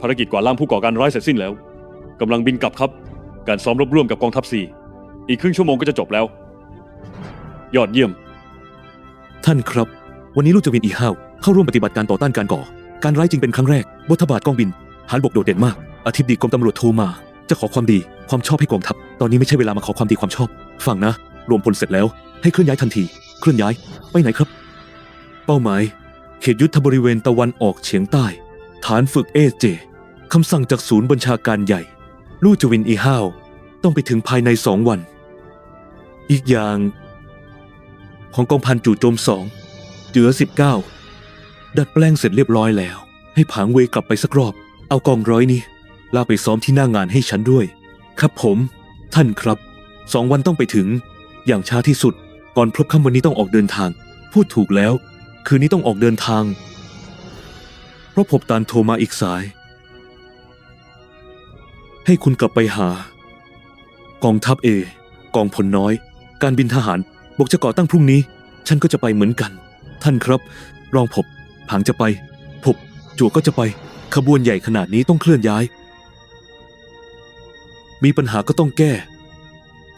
ภารกิจกวาดล้างผู้ก่อการร้ายเสร็จสิ้นแล้วกำลังบินกลับครับ การซ้อมรบร่วมกับกองทัพซีอีกครึ่งชั่วโมงก็จะจบแล้ว ยอดเยี่ยม ท่านครับ วันนี้ลูกจะวินอีห้าวเข้าร่วมปฏิบัติการต่อต้านการก่อการร้ายจริงเป็นครั้งแรกบทบาทกองบินหารบกโดดเด่นมากอธิบดีกรมตำรวจโทรมา จะขอความดีความชอบให้กองทัพตอนนี้ไม่ใช่เวลามาขอความดีความชอบฟังนะ รวมพลเสร็จแล้วให้เคลื่อนย้ายทันทีเคลื่อนย้ายไปไหนครับ เป้าหมายเขตยุทธบริเวณตะวันออกเฉียงใต้ ฐานฝึกเจคำสั่งจากศูนย์บัญชาการใหญ่ลู่จวินอีห้าวต้องไปถึงภายใน2 วัน อีกอย่างของกองพันจู่โจม2เจือ19ดัดแปลงเสร็จเรียบร้อยแล้วให้ผางเวกลับไปสักรอบเอากองร้อยนี้ลาไปซ้อมที่หน้างานให้ฉันด้วยครับผมท่านครับ2 วันต้องไปถึงอย่างช้าที่สุด 2 วัน ท่านครับ ภารกิจเป็นไงบ้าง ภารกิจกวาดล้างผู้ก่อการร้ายเสร็จสิ้นแล้วกำลังบินกลับครับ การซ้อมรบร่วมกับกองทัพซีอีกครึ่งชั่วโมงก็จะจบแล้ว ยอดเยี่ยม ภารกิจ ก่อนพลบค่ำวันนี้ต้องออกเดินทาง พูดถูกแล้ว คืนนี้ต้องออกเดินทาง เพราะพบตานโทรมาอีกสาย ให้คุณกลับไปหา กองทัพกองพลน้อย การบินทหารบอกจะก่อตั้งพรุ่งนี้ ฉันก็จะไปเหมือนกัน ท่านครับ รองผผางจะไปผจั่วก็จะไป ขบวนใหญ่ขนาดนี้ต้องเคลื่อนย้าย มีปัญหาก็ต้องแก้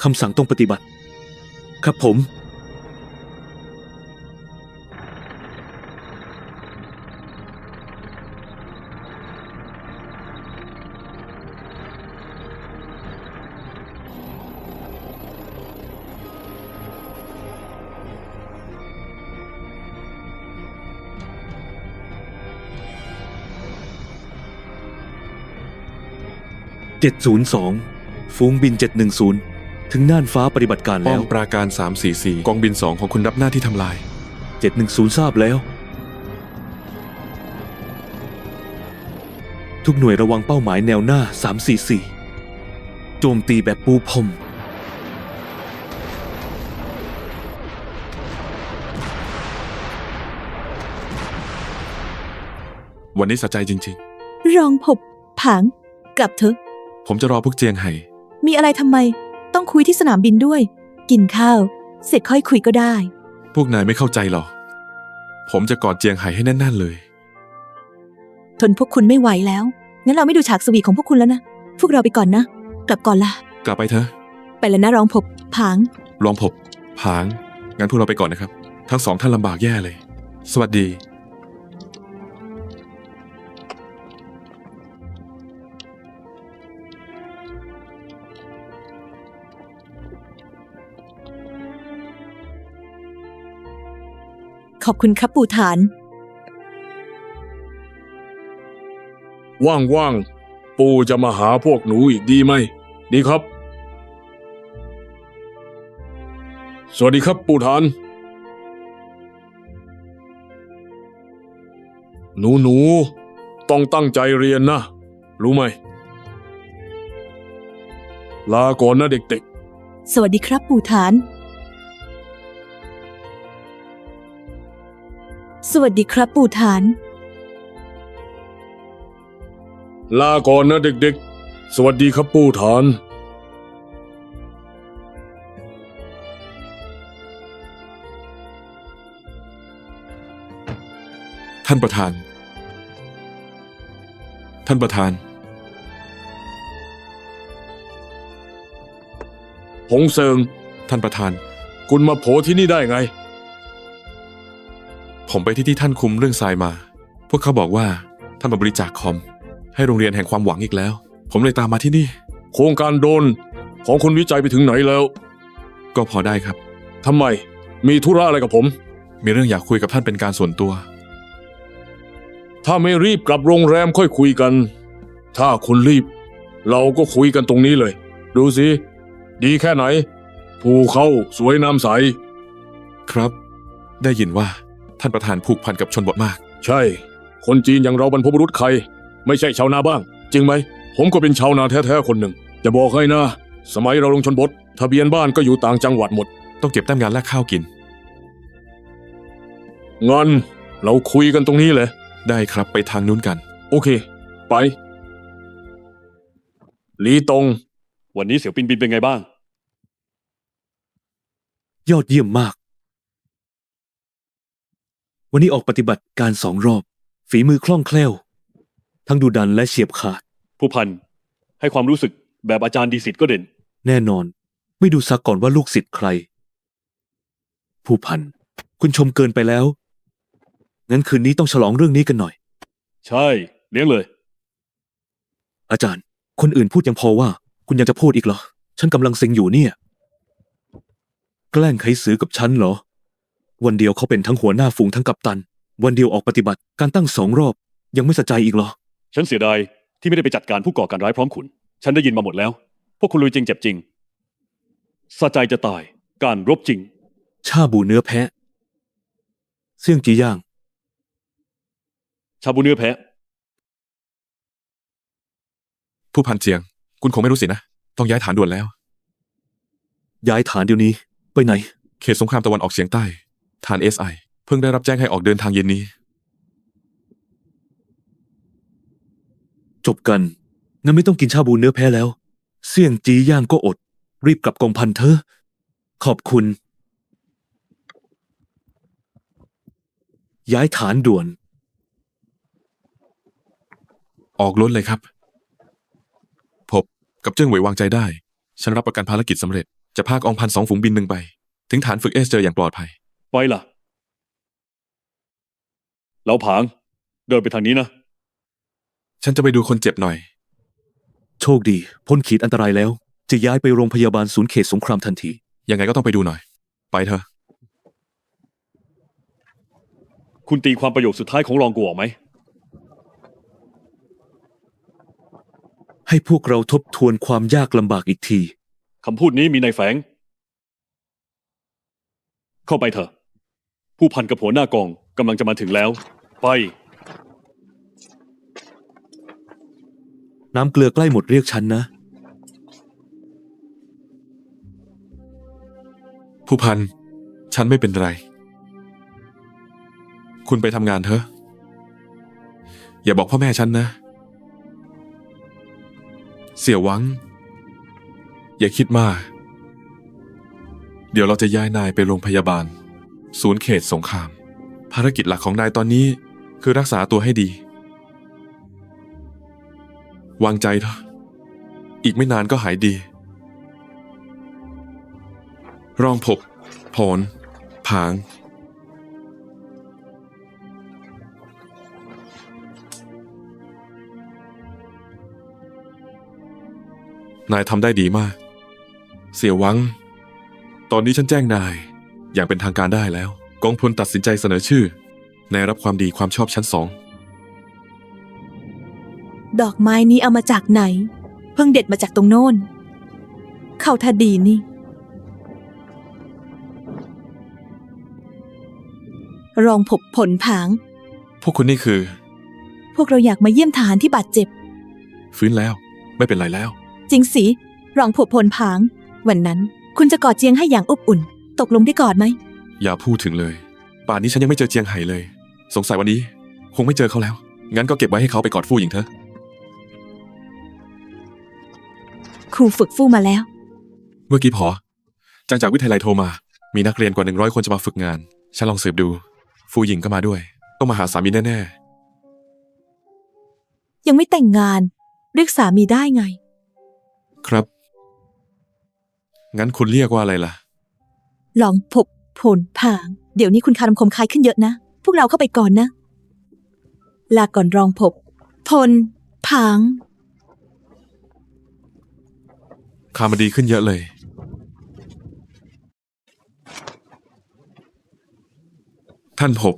คำสั่งต้องปฏิบัติ ครับผม 702 ฝูงบิน 710 ถึงน่านฟ้าปฏิบัติการ ป้อ แล้ ม ว ปราการ 344 กองบิน 2 ของคุณรับหน้าที่ทำลาย 710 ทราบแล้ว ทุกหน่วยระวังเป้าหมายแนวหน้า 344 โจมตีแบบปูพรม วันนี้สะใจจริง รองผบผาง กลับเถอะ ๆ ผมจะรอพวกเจียงไห่ มีอะไรทำไม ต้องคุยที่สนามบินด้วย กินข้าว เสร็จค่อยคุยก็ได้ พวกนายไม่เข้าใจหรอก ผมจะกอดเจียงไห่ให้แน่นๆเลย ทนพวกคุณไม่ไหวแล้ว งั้นเราไม่ดูฉากสวีทของพวกคุณแล้วนะ พวกเราไปก่อนนะ กลับก่อนละ กลับไปเถอะ ไปแล้วนะรองผบผาง รองผบผาง งั้นพวกเราไปก่อนนะครับ ทั้งสองท่านลำบากแย่เลย สวัสดี ขอบคุณครับปู่ฐาน ว่างๆ ปู่จะมาหาพวกหนูอีกดีไหม ดีครับ สวัสดีครับปู่ฐาน หนูต้องตั้งใจเรียนนะ รู้ไหม ลาก่อนนะเด็ก สวัสดีครับปู่ฐาน สวัสดีครับปู่ฐาน ๆ ลาก่อนนะเด็กๆ สวัสดีครับปู่ฐาน ท่านประธาน ท่านประธาน หงเซิง ท่านประธาน คุณมาโผล่ที่นี่ได้ไง ผมไปที่ท่านคุมเรื่องทรายมา พวกเขาบอกว่าท่านมาบริจาคคอม ให้โรงเรียนแห่งความหวังอีกแล้ว ผมเลยตามมาที่นี่ โครงการโดรนของคุณวิจัยไปถึงไหนแล้ว ก็พอได้ครับ ทำไม มีธุระอะไรกับผม มีเรื่องอยากคุยกับท่านเป็นการส่วนตัว ถ้าไม่รีบกลับโรงแรมค่อยคุยกัน ถ้าคุณรีบ เราก็คุยกันตรงนี้เลย ดูสิ ดีแค่ไหน ภูเขาสวยน้ำใส ครับ ได้ยินว่าท่านประธานผูกพันกับชนบทมาก ใช่ คนจีนอย่างเราบรรพบุรุษใคร ไม่ใช่ชาวนาบ้าง จริงไหม ผมก็เป็นชาวนาแท้ๆคนหนึ่ง จะบอกให้นะ สมัยเราลงชนบท ทะเบียนบ้านก็อยู่ต่างจังหวัดหมด ต้องเก็บแต้มงานแลกข้าวกิน งั้นเราคุยกันตรงนี้เลย ได้ครับไปทางนู้นกัน โอเค ไป หลีตง วันนี้เสี่ยวปินบินเป็นไงบ้าง ยอดเยี่ยมมาก วันนี้ออกปฏิบัติการ2 รอบ ฝีมือคล่องแคล่ว ทั้งดุดันและเฉียบขาด ผู้พัน ให้ความรู้สึกแบบอาจารย์ดีสิทธิ์ก็เด่น แน่นอน ไม่ดูซักก่อนว่าลูกศิษย์ใคร ผู้พัน คุณชมเกินไปแล้ว งั้นคืนนี้ต้องฉลองเรื่องนี้กันหน่อย ใช่ เลี้ยงเลย อาจารย์ คนอื่นพูดยังพอว่า คุณยังจะพูดอีกเหรอ ฉันกำลังเซ็งอยู่เนี่ย แกล้งไขสือกับฉันเหรอ วันเดียวเขาเป็นทั้งหัวหน้าฝูงทั้งกัปตัน วันเดียวออกปฏิบัติการตั้ง2 รอบ ยังไม่สะใจอีกเหรอ ฉันเสียดายที่ไม่ได้ไปจัดการผู้ก่อการร้ายพร้อมคุณ ฉันได้ยินมาหมดแล้ว พวกคุณลุยจริงเจ็บจริงสะใจจะตาย การรบจริง ชาบูเนื้อแพะ เสี่ยงจีย่าง ชาบูเนื้อแพะ ผู้พันเจียง คุณคงไม่รู้สินะ ต้องย้ายฐานด่วนแล้ว ย้ายฐานเดี๋ยวนี้ ไปไหน เขตสงครามตะวันออกเฉียงใต้ฐาน SI เพิ่งได้รับแจ้งให้ออกเดินทางเย็นนี้ จบกัน งั้นไม่ต้องกินชาบูเนื้อแพ้แล้ว เสี่ยงจีย่างก็อด รีบกลับกองพันเถอะ ขอบคุณ ย้ายฐานด่วน ออกล้นเลยครับผมกับเจิ้งเหวยวางใจได้ ฉันรับประกันภารกิจสำเร็จ จะพากองพัน2ฝูงบินหนึ่งไป ถึงฐานฝึกเจออย่างปลอดภัย ไปล่ะเราผาง เดินไปทางนี้นะ ฉันจะไปดูคนเจ็บหน่อย โชคดี พ้นขีดอันตรายแล้ว จะย้ายไปโรงพยาบาลศูนย์เขตสงครามทันที ยังไงก็ต้องไปดูหน่อย ไปเถอะ คุณตีความประโยคสุดท้ายของรองกูออกไหม ให้พวกเราทบทวนความยากลำบากอีกที คำพูดนี้มีในแฝง เข้าไปเถอะ ผู้พันกับหัวหน้ากองกำลังจะมาถึงแล้ว ไป น้ำเกลือใกล้หมดเรียกฉันนะ ผู้พัน ฉันไม่เป็นไร คุณไปทำงานเถอะ อย่าบอกพ่อแม่ฉันนะ เสี่ยวหวัง อย่าคิดมาก เดี๋ยวเราจะย้ายนายไปโรงพยาบาล ศูนย์เขตสงคราม ภารกิจหลักของนายตอนนี้คือรักษาตัวให้ดี วางใจเถอะ อีกไม่นานก็หายดี รองผบผล ผาง นายทำได้ดีมาก เสี่ยวหวัง ตอนนี้ฉันแจ้งนาย อย่างเป็นทางการได้แล้ว กองพลตัดสินใจเสนอชื่อนายรับความดีความชอบชั้น 2 ดอกไม้นี้เอามาจากไหน เพิ่งเด็ดมาจากตรงโน้น เข้าท่าดีนี่ รองผบผลผาง พวกคุณนี่คือ พวกเราอยากมาเยี่ยมทหารที่บาดเจ็บ ฟื้นแล้ว ไม่เป็นไรแล้ว จริงสิ รองผบผลผาง วันนั้นคุณจะกอดเจียงให้อย่างอบอุ่น ตกลงได้กอดไหม อย่าพูดถึงเลย ป่านนี้ฉันยังไม่เจอเจียงไห่เลย สงสัยวันนี้ คงไม่เจอเขาแล้ว งั้นก็เก็บไว้ให้เขาไปกอดฟู่หญิงเถอะ ครูฝึกฟู่มาแล้ว เมื่อกี้พอจังจากวิทยาลัยโทรมา มีนักเรียนกว่า100 คนจะมาฝึกงาน ฉันลองสืบดู ฟู่หญิงก็มาด้วย ต้องมาหาสามีแน่ ยังไม่แต่งงาน เรียกสามีได้ไง ๆ ครับ งั้นคุณเรียกว่าอะไรล่ะ ลองผบผลผาง เดี๋ยวนี้คุณคารมคมคายขึ้นเยอะนะ พวกเราเข้าไปก่อนนะ ลาก่อนรองผบผลผาง คามาดีขึ้นเยอะเลย ท่านผบ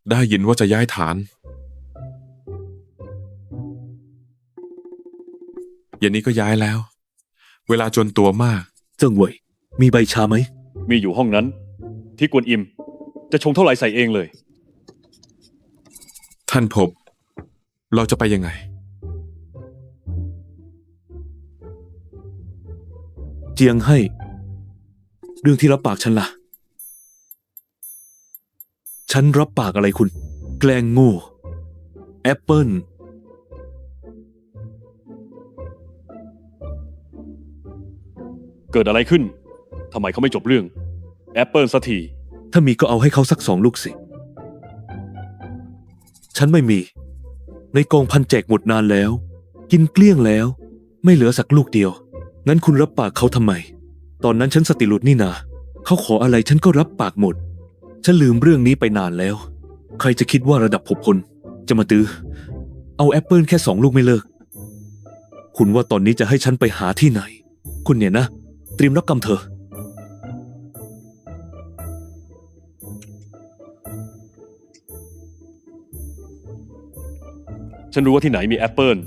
ได้ยินว่าจะย้ายฐาน เย็นนี้ก็ย้ายแล้ว เวลาจนตัวมาก เจิ้งเหวย มีใบชาไหม มีอยู่ห้องนั้น ที่กวนอิม จะชงเท่าไหร่ใส่เองเลย ท่านผบ เราจะไปยังไง เจียงให้ เรื่องที่รับปากฉันล่ะ ฉันรับปากอะไรคุณ แกล้งโง่แอปเปิล เกิดอะไรขึ้น ทำไมเขาไม่จบเรื่อง แอปเปิลสักที ถ้ามีก็เอาให้เขาสัก2 ลูกสิ ฉันไม่มี ในกองพันแจกหมดนานแล้ว กินเกลี้ยงแล้ว ไม่เหลือสักลูกเดียว งั้นคุณรับปากเขาทำไม ตอนนั้นฉันสติหลุดนี่นา เขาขออะไรฉันก็รับปากหมด ฉันลืมเรื่องนี้ไปนานแล้ว ใครจะคิดว่าระดับผบพลจะมาตื้อ เอาแอปเปิลแค่2 ลูกไม่เลิก คุณว่าตอนนี้จะให้ฉันไปหาที่ไหน คุณเนี่ยนะ เตรียมรับกรรมเถอะ ฉันรู้ว่าที่ไหนมีแอปเปิล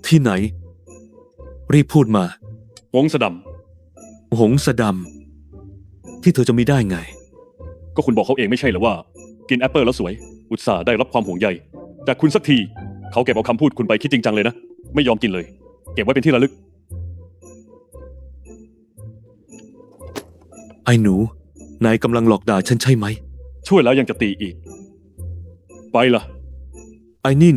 ที่ไหน รีบพูดมา วงสะด หงสะดำที่เธอจะมีได้ไง ำก็คุณบอกเขาเองไม่ใช่เหรอว่า กินแอปเปิลแล้วสวย อุตส่าห์ได้รับความห่วงใยแต่คุณสักที เขาเก็บเอาคำพูดคุณไปคิดจริงจังเลยนะ ไม่ยอมกินเลย เก็บไว้เป็นที่ระลึก อ้หนู นายกำลังหลอกด่าฉันใช่ไหม ช่วยแล้วยังจะตีอีก ไปล่ะ ไอ้นี่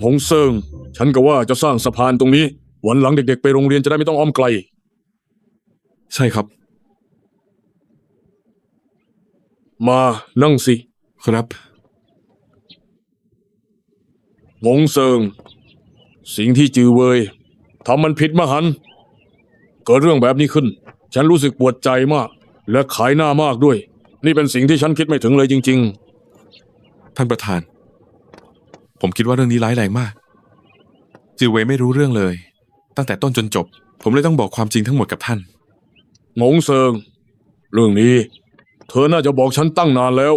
หงเซิง ฉันก็ว่าจะสร้างสะพานตรงนี้ วันหลังเด็กๆไปโรงเรียนจะได้ไม่ต้องอ้อมไกล ใช่ครับ มานั่งสิ ครับ หงเซิง สิ่งที่จือเวยทำมันผิดมหันต์เกิดเรื่องแบบนี้ขึ้น ฉันรู้สึกปวดใจมาก และขายหน้ามากด้วย นี่เป็นสิ่งที่ฉันคิดไม่ถึงเลยจริง ท่านประธาน ผมคิดว่าเรื่องนี้ร้ายแรงมาก จิวเวย์ไม่รู้เรื่องเลย ตั้งแต่ต้นจนจบ ผมเลยต้องบอกความจริงทั้งหมดกับท่าน ๆหงเซิง เรื่องนี้ เธอน่าจะบอกฉันตั้งนานแล้ว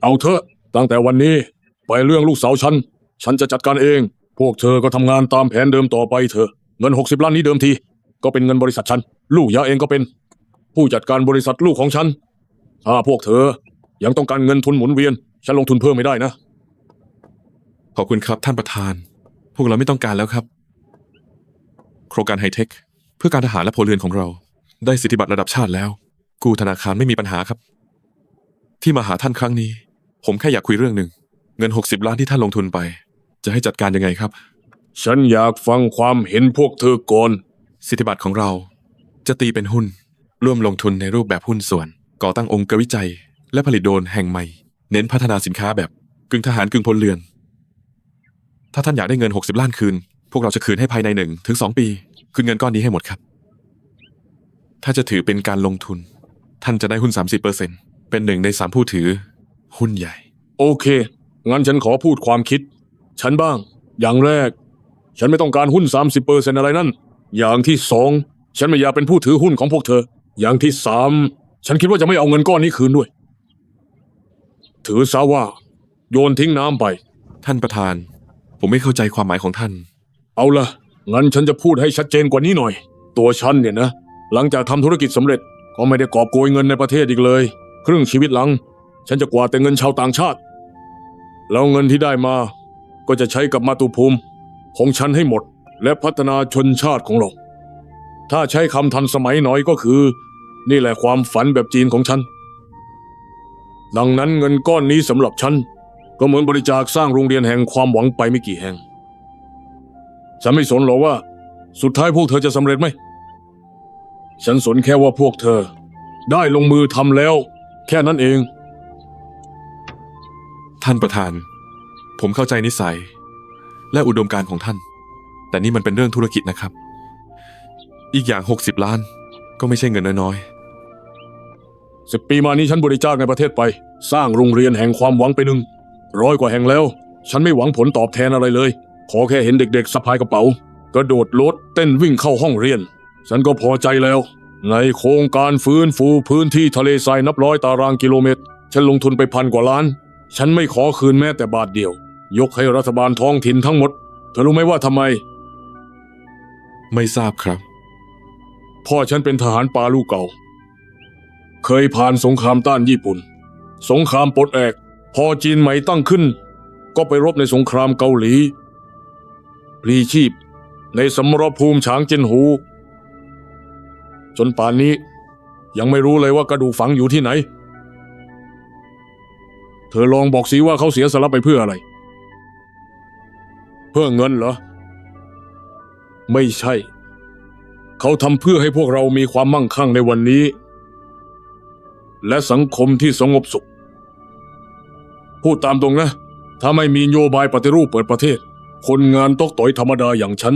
เอาเถอะตั้งแต่วันนี้ไปเรื่องลูกสาวฉันจะจัดการเอง พวกเธอก็ทำงานตามแผนเดิมต่อไปเถอะเงิน60 ล้านนี้เดิมทีก็เป็นเงินบริษัทฉันลูกยาเองก็เป็น ผู้จัดการบริษัทลูกของฉันถ้าพวกเธอยังต้องการเงินทุนหมุนเวียนฉันลงทุนเพิ่มไม่ได้นะ ขอบคุณครับท่านประธาน พวกเราไม่ต้องการแล้วครับ โครงการไฮเทค เพื่อการทหารและพลเรือนของเรา ได้สิทธิบัตรระดับชาติแล้ว กู้ธนาคารไม่มีปัญหาครับ ที่มาหาท่านครั้งนี้ ผมแค่อยากคุยเรื่องหนึ่ง เงิน60 ล้านที่ท่านลงทุนไป จะให้จัดการยังไงครับ ฉันอยากฟังความเห็นพวกเธอก่อน สิทธิบัตรของเราจะตีเป็นหุ้น ร่วมลงทุนในรูปแบบหุ้นส่วน ก่อตั้งองค์กรวิจัย และผลิตโดรนแห่งใหม่ เน้นพัฒนาสินค้าแบบกึ่งทหารกึ่งพลเรือน ถ้าท่านอยากได้เงิน60 ล้านคืน พวกเราจะคืนให้ภายใน1 ถึง 2 ปี คืนเงินก้อนนี้ให้หมดครับ ถ้าจะถือเป็นการลงทุน ท่านจะได้หุ้น 30% เป็น1 ใน 3 ผู้ถือ หุ้นใหญ่ โอเคงั้นฉันขอพูดความคิด ฉันบ้าง อย่างแรก ฉันไม่ต้องการหุ้น 30% อะไรนั่น อย่างที่สองฉันไม่อยากเป็นผู้ถือหุ้นของพวกเธอ อย่างที่สามฉันคิดว่าจะไม่เอาเงินก้อนนี้คืนด้วย ถือซะว่า โยนทิ้งน้ำไป ท่านประธาน ผมไม่เข้าใจความหมายของท่าน เอาล่ะงั้นฉันจะพูดให้ชัดเจนกว่านี้หน่อย ตัวฉันเนี่ยนะ หลังจากทำธุรกิจสำเร็จก็ไม่ได้กอบโกยเงินในประเทศอีกเลย ครึ่งชีวิตหลัง ฉันจะกวาดแต่เงินชาวต่างชาติ แล้วเงินที่ได้มา ก็จะใช้กับมาตุภูมิของฉันให้หมด และพัฒนาชนชาติของเรา ถ้าใช้คำทันสมัยหน่อยก็คือ นี่แหละความฝันแบบจีนของฉัน ดังนั้นเงินก้อนนี้สำหรับฉันก็เหมือนบริจาคสร้างโรงเรียนแห่งความหวังไปไม่กี่แห่ง ฉันไม่สนหรอกว่า สุดท้ายพวกเธอจะสำเร็จไหม ฉันสนแค่ว่าพวกเธอ ได้ลงมือทำแล้ว แค่นั้นเอง ท่านประธาน ผมเข้าใจนิสัย และอุดมการณ์ของท่าน แต่นี่มันเป็นเรื่องธุรกิจนะครับ อีกอย่าง60 ล้าน ก็ไม่ใช่เงินน้อย 10 ปีมานี้ฉันบริจาคในประเทศไป สร้างโรงเรียนแห่งความหวังไป100 กว่าแห่งแล้ว ฉันไม่หวังผลตอบแทนอะไรเลย ขอแค่เห็นเด็กๆสะพายกระเป๋ากระโดดโลดเต้นวิ่งเข้าห้องเรียน ฉันก็พอใจแล้ว ในโครงการฟื้นฟูพื้นที่ทะเลทรายนับร้อยตารางกิโลเมตร ฉันลงทุนไป1,000 กว่าล้าน ฉันไม่ขอคืนแม้แต่บาทเดียว ยกให้รัฐบาลท้องถิ่นทั้งหมด เธอรู้ไหมว่าทำไม ๆ ไม่ทราบครับ พ่อฉันเป็นทหารปาลูกเก่า เคยผ่านสงครามต้านญี่ปุ่น สงครามปลดแอก พอจีนใหม่ตั้งขึ้น ก็ไปรบในสงครามเกาหลีพลีชีพในสมรภูมิฉางเจิ้นหู จนป่านนี้ยังไม่รู้เลยว่ากระดูกฝังอยู่ที่ไหน เธอลองบอกสิว่าเขาเสียสละไปเพื่ออะไร เพื่อเงินเหรอ ไม่ใช่ เขาทำเพื่อให้พวกเรามีความมั่งคั่งในวันนี้ และสังคมที่สงบสุข พูดตามตรงนะ ถ้าไม่มีนโยบายปฏิรูปเปิดประเทศ คนงานตกต่อยธรรมดาอย่างฉัน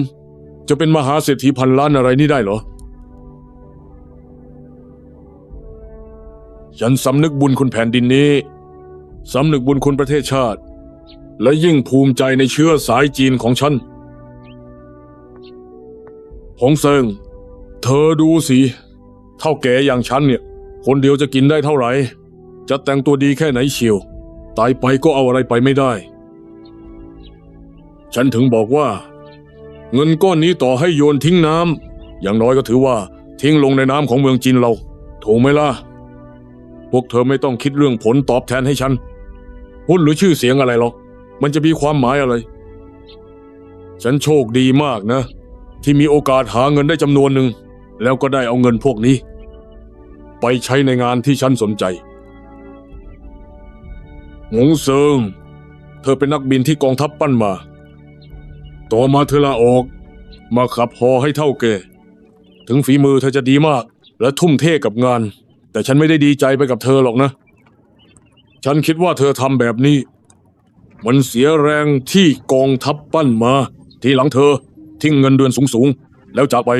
จะเป็นมหาเศรษฐีพันล้านอะไรนี่ได้เหรอ ฉันสำนึกบุญคุณแผ่นดินนี้ สำนึกบุญคุณประเทศชาติ และยิ่งภูมิใจในเชื้อสายจีนของฉัน หงเซิง เธอดูสิเท่าแก่อย่างฉันเนี่ย คนเดียวจะกินได้เท่าไหร่ จะแต่งตัวดีแค่ไหนเชียว ตายไปก็เอาอะไรไปไม่ได้ ฉันถึงบอกว่า เงินก้อนนี้ต่อให้โยนทิ้งน้ำอย่างน้อยก็ถือว่าทิ้งลงในน้ำของเมืองจีนเราถูกไหมล่ะ พวกเธอไม่ต้องคิดเรื่องผลตอบแทนให้ฉันหุ้นหรือชื่อเสียงอะไรหรอกมันจะมีความหมายอะไร ฉันโชคดีมากนะ ที่มีโอกาสหาเงินได้จำนวนหนึ่งแล้วก็ได้เอาเงินพวกนี้ ไปใช้ในงานที่ฉันสนใจหงเซิงเธอเป็นนักบินที่กองทัพปั้นมาต่อมาเธอลาออกมาขับฮอให้เท่าแก่ถึงฝีมือเธอจะดีมากและทุ่มเทกับงานแต่ฉันไม่ได้ดีใจไปกับเธอหรอกนะฉันคิดว่าเธอทำแบบนี้มันเสียแรงที่กองทัพปั้นมาทีหลังเธอทิ้งเงินเดือนสูงๆแล้วจากไป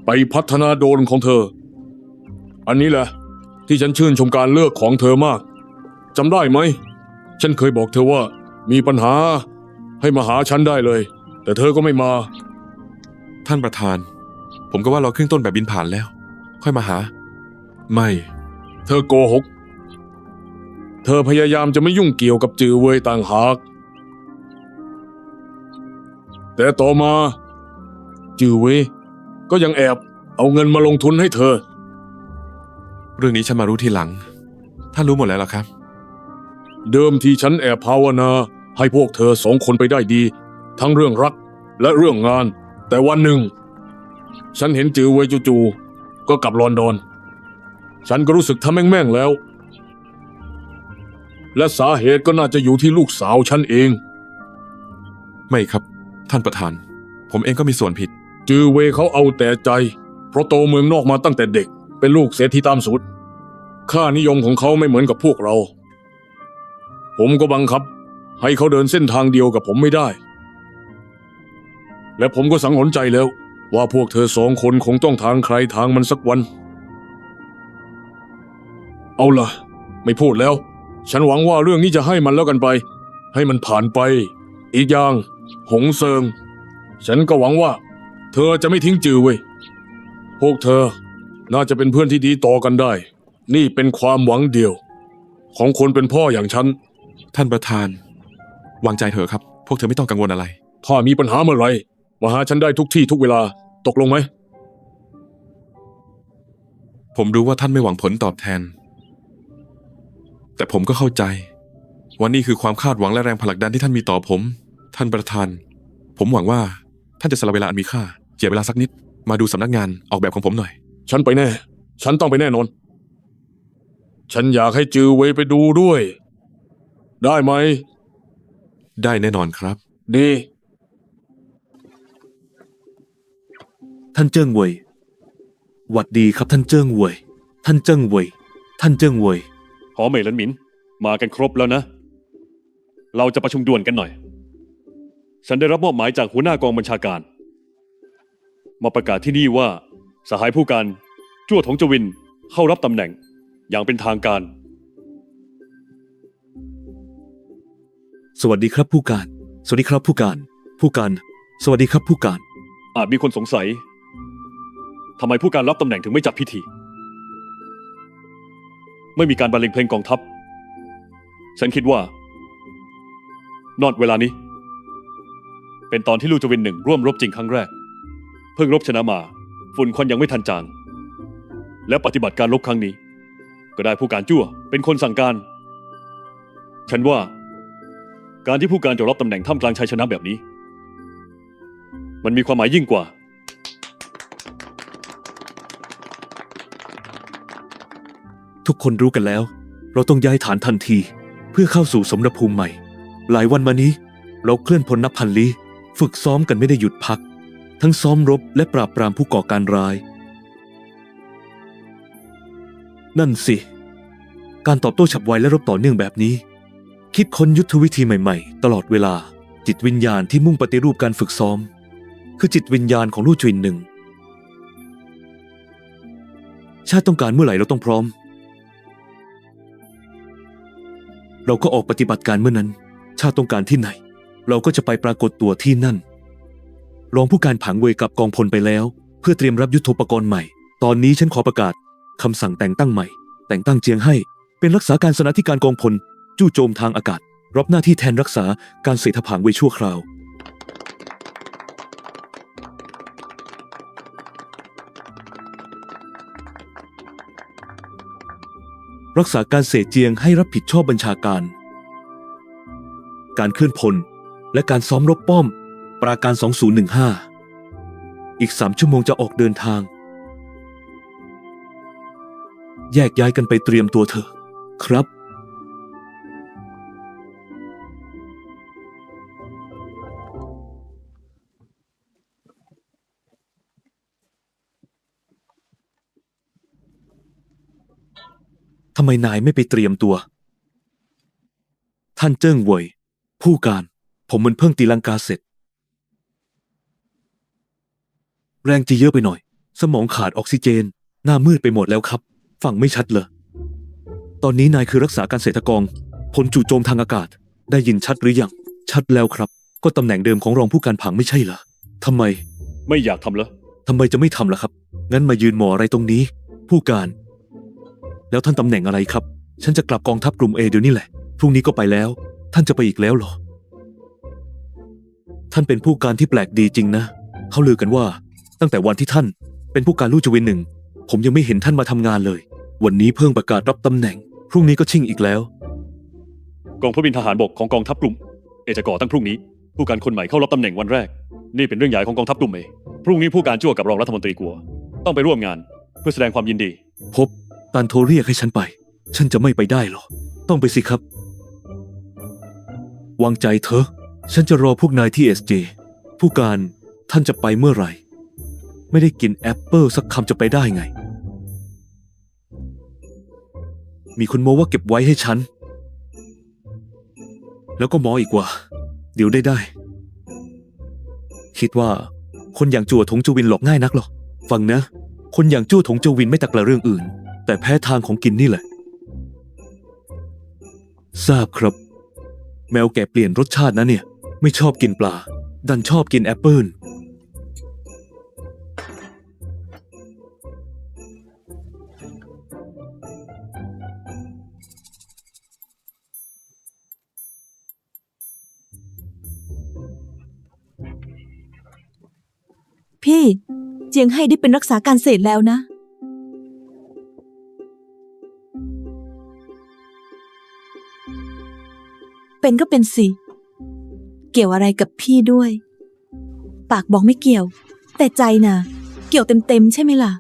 ไปพัฒนาโดรนของเธออันนี้แหละที่ฉันชื่นชมการเลือกของเธอมากจำได้ไหมฉันเคยบอกเธอว่ามีปัญหาให้มาหาฉันได้เลยแต่เธอก็ไม่มา ท่านประธาน ผมก็ว่าเราครึ่งต้นแบบบินผ่านแล้ว ค่อยมาหา ไม่ เธอโกหกเธอพยายามจะไม่ยุ่งเกี่ยวกับจือเว่ยต่างหากแต่ต่อมาจือเว่ยก็ยังแอบเอาเงินมาลงทุนให้เธอ เรื่องนี้ฉันมารู้ทีหลัง ท่านรู้หมดแล้วเหรอครับ เดิมทีฉันแอบภาวนาให้พวกเธอ2 คนไปได้ดี ทั้งเรื่องรักและเรื่องงาน แต่วันหนึ่งฉันเห็นจือเว่ยจู่ๆก็กลับลอนดอนฉันก็รู้สึกทำแม่งๆแล้วและสาเหตุก็น่าจะอยู่ที่ลูกสาวฉันเอง ไม่ครับ ท่านประธาน ผมเองก็มีส่วนผิด จือเว่ยเขาเอาแต่ใจเพราะโตเมืองนอกมาตั้งแต่เด็กเป็นลูกเศรษฐีตามสูตรค่านิยมของเขาไม่เหมือนกับพวกเราผมก็บังคับให้เขาเดินเส้นทางเดียวกับผมไม่ได้และผมก็สังหรณ์ใจแล้วว่าพวกเธอ2 คนคงต้องทางใครทางมันสักวันเอาล่ะไม่พูดแล้วฉันหวังว่าเรื่องนี้จะให้มันแล้วกันไปให้มันผ่านไปอีกอย่างหงเซิงฉันก็หวังว่าเธอจะไม่ทิ้งจือเว้ยพวกเธอน่าจะเป็นเพื่อนที่ดีต่อกันได้นี่เป็นความหวังเดียวของคนเป็นพ่ออย่างฉัน ท่านประธาน วางใจเถอะครับ พวกเธอไม่ต้องกังวลอะไร ถ้ามีปัญหาเมื่อไหร่มาหาฉันได้ทุกที่ทุกเวลาตกลงไหม ผมรู้ว่าท่านไม่หวังผลตอบแทน แต่ผมก็เข้าใจว่านี่คือความคาดหวังและแรงผลักดันที่ท่านมีต่อผม ท่านประธาน ผมหวังว่าท่านจะสละเวลาอันมีค่าเจียดเวลาสักนิดมาดูสำนักงานออกแบบของผมหน่อย ฉันไปแน่ฉันต้องไปแน่นอนฉันอยากให้จือเว่ยไปดูด้วยได้ไหม ได้แน่นอนครับ ดี ท่านเจิ้งเว่ยหวัดดีครับท่านเจิ้งเว่ยท่านเจิ้งเว่ยท่านเจิ้งเว่ย หอเหมยหลันหมินมากันครบแล้วนะ เราจะประชุมด่วนกันหน่อย ฉันได้รับมอบหมายจากหัวหน้ากองบัญชาการ มาประกาศที่นี่ว่าสหายผู้การจั่วถงจวินเข้ารับตำแหน่งอย่างเป็นทางการ สวัสดีครับผู้การ สวัสดีครับผู้การ ผู้การ สวัสดีครับผู้การ อาจมีคนสงสัยทำไมผู้การรับตำแหน่งถึงไม่จัดพิธี ไม่มีการบรรเลงเพลงกองทัพ ฉันคิดว่านอดเวลานี้ เป็นตอนที่ลู่จวินหนึ่งร่วมรบจริงครั้งแรก เพิ่งรบชนะมาฝุ่นควันยังไม่ทันจาง และปฏิบัติการรบครั้งนี้ ก็ได้ผู้การจั่วเป็นคนสั่งการ ฉันว่าการที่ผู้การจะรับตำแหน่งท่ามกลางชัยชนะแบบนี้ มันมีความหมายยิ่งกว่า ทุกคนรู้กันแล้ว เราต้องย้ายฐานทันทีเพื่อเข้าสู่สมรภูมิใหม่ หลายวันมานี้เราเคลื่อนพลนับพันลี้ฝึกซ้อมกันไม่ได้หยุดพัก ทั้งซ้อมรบและปราบปรามผู้ก่อการร้าย นั่นสิ การตอบโต้ฉับไวและรบต่อเนื่องแบบนี้ คิดค้นยุทธวิธีใหม่ๆตลอดเวลาจิตวิญญาณที่มุ่งปฏิรูปการฝึกซ้อม คือจิตวิญญาณของลู่จวินหนึ่งชาติต้องการเมื่อไหร่เราต้องพร้อม เราก็ออกปฏิบัติการเมื่อนั้นชาติต้องการที่ไหนเราก็จะไปปรากฏตัวที่นั่นรองผู้การผังเว่ยกลับกองพลไปแล้วเพื่อเตรียมรับยุทโธปกรณ์ใหม่ตอนนี้ฉันขอประกาศคำสั่งแต่งตั้งใหม่แต่งตั้งเจียงให้เป็นรักษาการสนาธิการกองพลจู่โจมทางอากาศรับหน้าที่แทนรักษาการเสถผังเว่ยชั่วคราวรักษาการเสเจียงให้รับผิดชอบบัญชาการการเคลื่อนพลและการซ้อมรบป้อม ปราการ 2015 อีก3 ชั่วโมงจะออกเดินทาง แยกย้ายกันไปเตรียมตัวเถอะครับ ทำไมนายไม่ไปเตรียมตัว ท่านเจิ้งเหวย ผู้การ ผมมันเพิ่งตีลังกาเสร็จ แรงจะเยอะไปหน่อย สมองขาดออกซิเจน หน้ามืดไปหมดแล้วครับ ฟังไม่ชัดเลย ตอนนี้นายคือรักษาการเศรษฐกรพลจู่โจมทางอากาศ ได้ยินชัดหรือยัง ชัดแล้วครับ ก็ตำแหน่งเดิมของรองผู้การผังไม่ใช่เหรอทำไม ไม่อยากทำเหรอ ทำไมจะไม่ทำล่ะครับ งั้นมายืนหมออะไรตรงนี้ ผู้การ แล้วท่านตำแหน่งอะไรครับ ฉันจะกลับกองทัพกลุ่มเอเดี๋ยวนี้แหละ พรุ่งนี้ก็ไปแล้ว ท่านจะไปอีกแล้วเหรอ ท่านเป็นผู้การที่แปลกดีจริงนะ เขาลือกันว่า ตั้งแต่วันที่ท่านเป็นผู้การลู่จวิน1 ผมยังไม่เห็นท่านมาทำงานเลย วันนี้เพิ่งประกาศรับตำแหน่ง พรุ่งนี้ก็ชิ่งอีกแล้ว กองพระบินทหารบกของกองทัพกลุ่มเอจะก่อตั้งพรุ่งนี้ ผู้การคนใหม่เข้ารับตำแหน่งวันแรก นี่เป็นเรื่องใหญ่ของกองทัพกลุ่มเอ พรุ่งนี้ผู้การจั่วกับรองรัฐมนตรีกัว ต้องไปร่วมงาน เพื่อแสดงความยินดี พบตันโทรเรียกให้ฉันไป ฉันจะไม่ไปได้หรอ ต้องไปสิครับ วางใจเถอะ ฉันจะรอพวกนายที่ SJ ผู้การท่านจะไปเมื่อไหร่ ไม่ได้กินแอปเปิลสักคำจะไปได้ไง มีคนโม้ว่าเก็บไว้ให้ฉัน แล้วก็หมออีกว่า เดี๋ยวได้ คิดว่า คนอย่างจั่วถงจวินหลอกง่ายนักหรอ ฟังนะ คนอย่างจั่วถงจวินไม่ตะกละเรื่องอื่น แต่แพ้ทางของกินนี่แหละ ทราบครับ แมวแก่เปลี่ยนรสชาตินะเนี่ย ไม่ชอบกินปลา ดันชอบกินแอปเปิลพี่ เจียงให้ได้เป็นรักษาการเศษแล้วนะ เป็นก็เป็นสิ เกี่ยวอะไรกับพี่ด้วย ปากบอกไม่เกี่ยว แต่ใจน่ะ เกี่ยวเต็มๆใช่ไหมล่ะ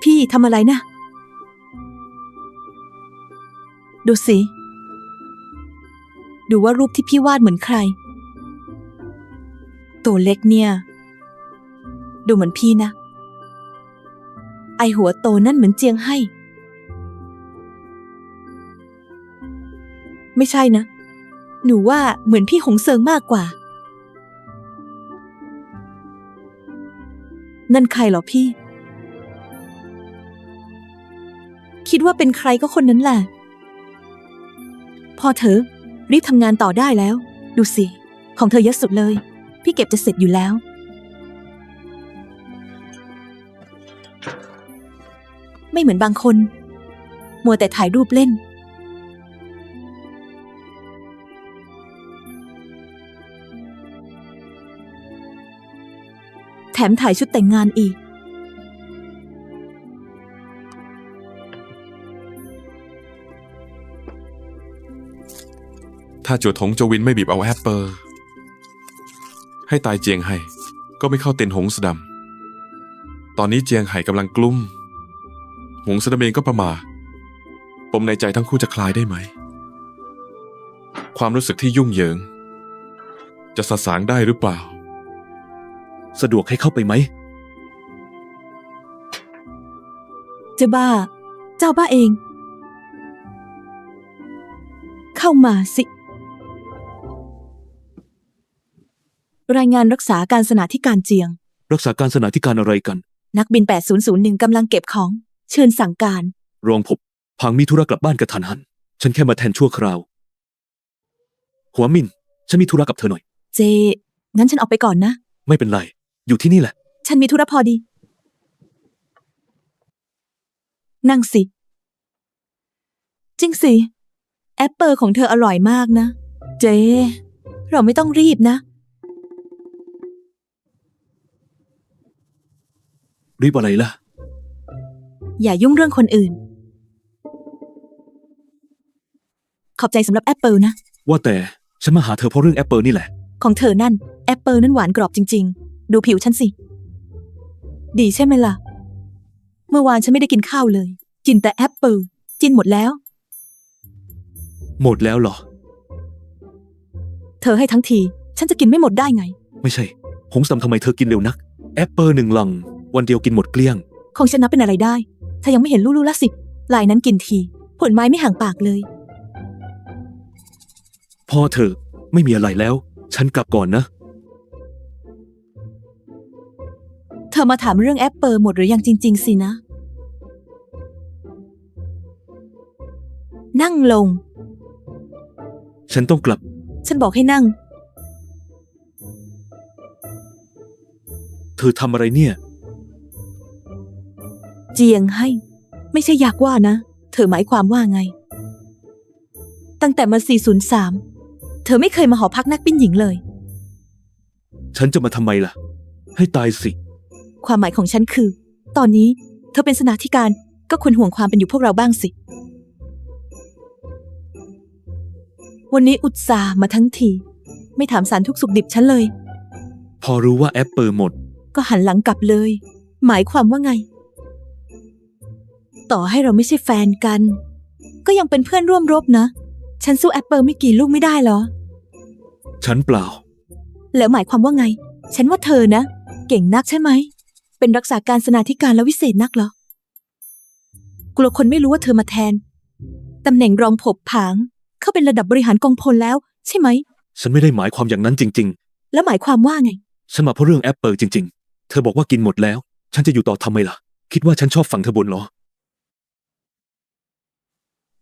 พี่ทำอะไรนะ ดูสิ ดูว่ารูปที่พี่วาดเหมือนใคร ตัวเล็กเนี่ย ดูเหมือนพี่นะ ไอหัวโตนั่นเหมือนเจียงให้ ไม่ใช่นะ หนูว่าเหมือนพี่หงเซิงมากกว่า นั่นใครเหรอพี่ คิดว่าเป็นใครก็คนนั้นแหละ พอเธอรีบทำงานต่อได้แล้ว ดูสิ ของเธอเยอะสุดเลย พี่เก็บจะเสร็จอยู่แล้ว ไม่เหมือนบางคน มัวแต่ถ่ายรูปเล่น แถมถ่ายชุดแต่งงานอีก ถ้าจั่วถงจวินไม่บีบเอาแอปเปิลให้ตายเจียงไห่ก็ไม่เข้าเต็นหงสดำตอนนี้เจียงไห่กำลังกลุ้มหงสดำเองก็ประมาปมในใจทั้งคู่จะคลายได้ไหม ความรู้สึกที่ยุ่งเหยิง จะสะสางได้หรือเปล่า สะดวกให้เข้าไปไหม จะบ้า เจ้าบ้าเอง เข้ามาสิ รายงานรักษาการสนาธิการเจียง รักษาการสนาธิการอะไรกัน นักบิน 8001 กำลังเก็บของ เชิญสั่งการ รองผมพังมีธุระกลับบ้านกระทันหัน ฉันแค่มาแทนชั่วคราว หัวมิน ฉันมีธุระกับเธอหน่อย เจ งั้นฉันออกไปก่อนนะ ไม่เป็นไร อยู่ที่นี่แหละ ฉันมีธุระพอดี นั่งสิ จริงสิ แอปเปิลของเธออร่อยมากนะ เจ๊เราไม่ต้องรีบนะ รีบอะไรล่ะ อย่ายุ่งเรื่องคนอื่น ขอบใจสำหรับแอปเปิลนะ ว่าแต่ฉันมาหาเธอเพราะเรื่องแอปเปิลนี่แหละ ของเธอนั่นแอปเปิลนั้นหวานกรอบจริงๆ ดูผิวฉันสิ ดีใช่ไหมล่ะ เมื่อวานฉันไม่ได้กินข้าวเลย กินแต่แอปเปิลกินหมดแล้ว หมดแล้วเหรอ เธอให้ทั้งที ฉันจะกินไม่หมดได้ไง ไม่ใช่ หงสำทำไมเธอกินเร็วนัก แอปเปิล1 ลัง วันเดียวกินหมดเกลี้ยง คงชนะเป็นอะไรได้ ถ้ายังไม่เห็นลูกๆละสิ ลายนั้นกินที ผลไม้ไม่ห่างปากเลย พอเธอไม่มีอะไรแล้ว ฉันกลับก่อนนะ เธอมาถามเรื่องแอปเปิลหมดหรือยังจริงๆสินะ นั่งลง ฉันต้องกลับ ฉันบอกให้นั่ง เธอทำอะไรเนี่ย เจียงให้ ไม่ใช่อยากว่านะ เธอหมายความว่าไง ตั้งแต่มา 403 เธอไม่เคยมาหอพักนักบินหญิงเลย ฉันจะมาทำไมล่ะ ให้ตายสิ ความหมายของฉันคือ ตอนนี้เธอเป็นสนาธิการก็ควรห่วงความเป็นอยู่พวกเราบ้างสิ วันนี้อุตส่าห์มาทั้งที ไม่ถามสารทุกสุขดิบฉันเลย พอรู้ว่าแอปเปิลหมด ก็หันหลังกลับเลย หมายความว่าไง ต่อให้เราไม่ใช่แฟนกัน ก็ยังเป็นเพื่อนร่วมรบนะ ฉันสู้แอปเปิลไม่กี่ลูกไม่ได้เหรอ ฉันเปล่า แล้วหมายความว่าไง ฉันว่าเธอนะ เก่งนักใช่ไหม เป็นรักษาการสนาธิการและวิเศษนักเหรอ กลัวคนไม่รู้ว่าเธอมาแทน ตำแหน่งรองผบผาง เข้าเป็นระดับบริหารกองพลแล้ว ใช่ไหม ฉันไม่ได้หมายความอย่างนั้นจริง แล้วหมายความว่าไง ๆ ฉันมาเพราะเรื่องแอปเปิลจริง ๆ เธอบอกว่ากินหมดแล้ว ฉันจะอยู่ต่อทำไมล่ะ คิดว่าฉันชอบฟังเธอบ่นเหรอ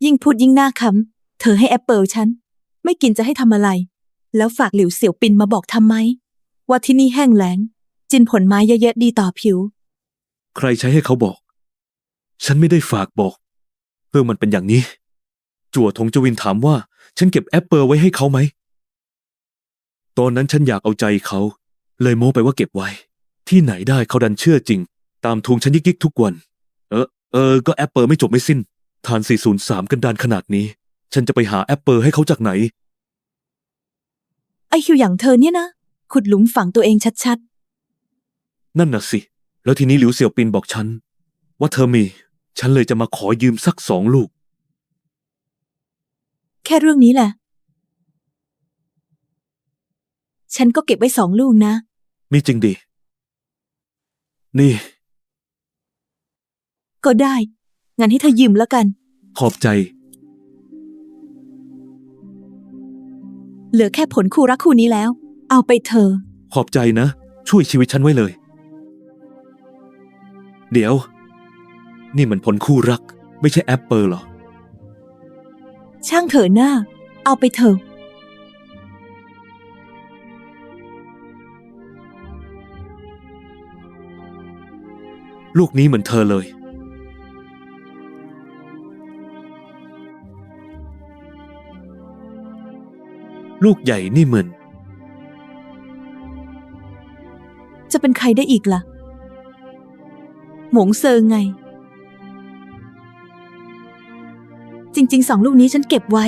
ยิ่งพูดยิ่งน่าขำ เธอให้แอปเปิลฉัน ไม่กินจะให้ทำอะไร แล้วฝากหลิวเสี่ยวปินมาบอกทำไม ว่าที่นี่แห้งแล้ง จินผลไม้เยอะๆดีต่อผิว ใครใช้ให้เขาบอก ฉันไม่ได้ฝากบอก เรื่องมันเป็นอย่างนี้ จั่วทงจวินถามว่า ฉันเก็บแอปเปิลไว้ให้เขาไหม ตอนนั้นฉันอยากเอาใจเขา เลยโม้ไปว่าเก็บไว้ ที่ไหนได้เขาดันเชื่อจริง ตามทวงฉันยิกๆทุกวัน ก็แอปเปิลไม่จบไม่สิ้น ทาน 403 กันดานขนาดนี้ ฉันจะไปหาแอปเปิลให้เขาจากไหน ไอคิวอย่างเธอเนี่ยนะ ขุดหลุมฝังตัวเองชัด นั่นน่ะสิ แล้วทีนี้หลิวเสี่ยวปินบอกฉัน ว่าเธอมี ฉันเลยจะมาขอยืมสัก2 ลูก ๆ แค่เรื่องนี้แหละ ฉันก็เก็บไว้2 ลูกนะ มีจริงดิ นี่ ก็ได้ งั้นให้เธอยืมแล้วกัน ขอบใจ เหลือแค่ผลคู่รักคู่นี้แล้ว เอาไปเธอ ขอบใจนะ ช่วยชีวิตฉันไว้เลย เดี๋ยว นี่มันผลคู่รัก ไม่ใช่แอปเปิลเหรอ ช่างเถอะหน้า เอาไปเถอะ ลูกนี้เหมือนเธอเลย ลูกใหญ่นี่เหมือน จะเป็นใครได้อีกล่ะ หมงเซิงไง จริงๆ2 ลูกนี้ฉันเก็บไว้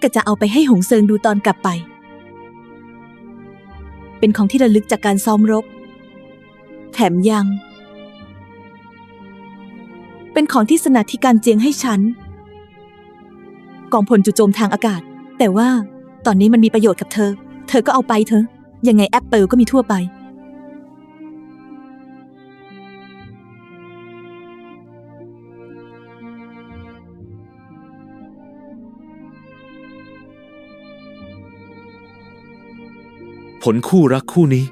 ก็จะเอาไปให้หงเซิงดูตอนกลับไป เป็นของที่ระลึกจากการซ้อมรบ แถมยัง เป็นของที่สนาธิการเจียงให้ฉัน กองพลจู่โจมทางอากาศ แต่ว่าตอนนี้มันมีประโยชน์กับเธอ เธอก็เอาไปเถอะ ยังไงแอปเปิลก็มีทั่วไป ผลคู่รักคู่นี้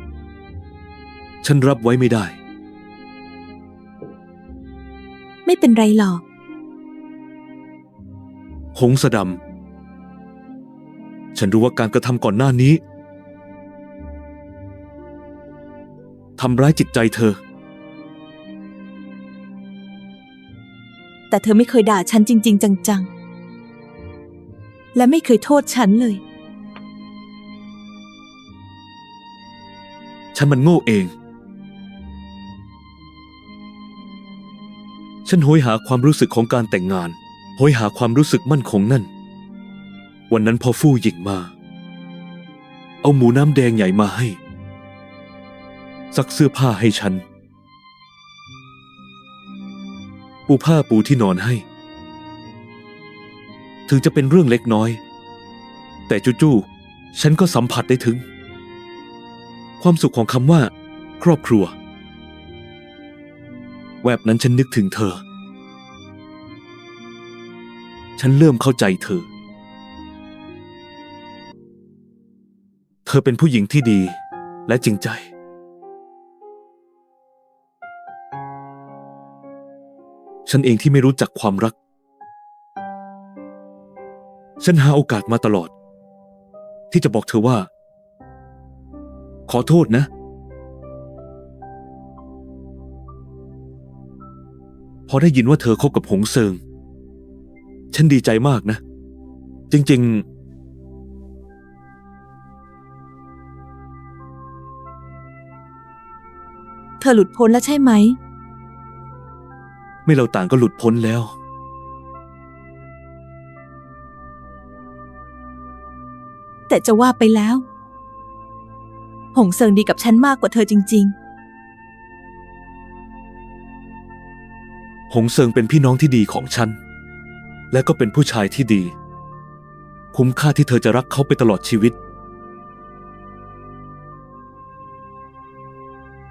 ฉันรับไว้ไม่ได้ ไม่เป็นไรหรอก หงสะดำ ฉันรู้ว่าการกระทำก่อนหน้านี้ทำร้ายจิตใจเธอ แต่เธอไม่เคยด่าฉันจริงๆจังๆและไม่เคยโทษฉันเลย ฉันมันโง่เอง ฉันโหยหาความรู้สึกของการแต่งงานโหยหาความรู้สึกมั่นคงนั่น วันนั้นพอฟู่หญิงมา เอาหมูน้ำแดงใหญ่มาให้ ซักเสื้อผ้าให้ฉัน ปูผ้าปูที่นอนให้ ถึงจะเป็นเรื่องเล็กน้อย แต่จู่ๆฉันก็สัมผัสได้ถึง ความสุขของคำว่า ครอบครัว แวบนั้นฉันนึกถึงเธอ ฉันเริ่มเข้าใจเธอ เธอเป็นผู้หญิงที่ดีและจริงใจ ฉันเองที่ไม่รู้จักความรัก ฉันหาโอกาสมาตลอด ที่จะบอกเธอว่า ขอโทษนะ พอได้ยินว่าเธอคบกับหงเซิง ฉันดีใจมากนะ จริงๆ เธอหลุดพ้นแล้วใช่ไหม ไม่เราต่างก็หลุดพ้นแล้ว แต่จะว่าไปแล้ว หงเซิงดีกับฉันมากกว่าเธอจริง หงเซิงเป็นพี่น้องที่ดีของฉัน และก็เป็นผู้ชายที่ดี คุ้มค่าที่เธอจะรักเขาไปตลอดชีวิต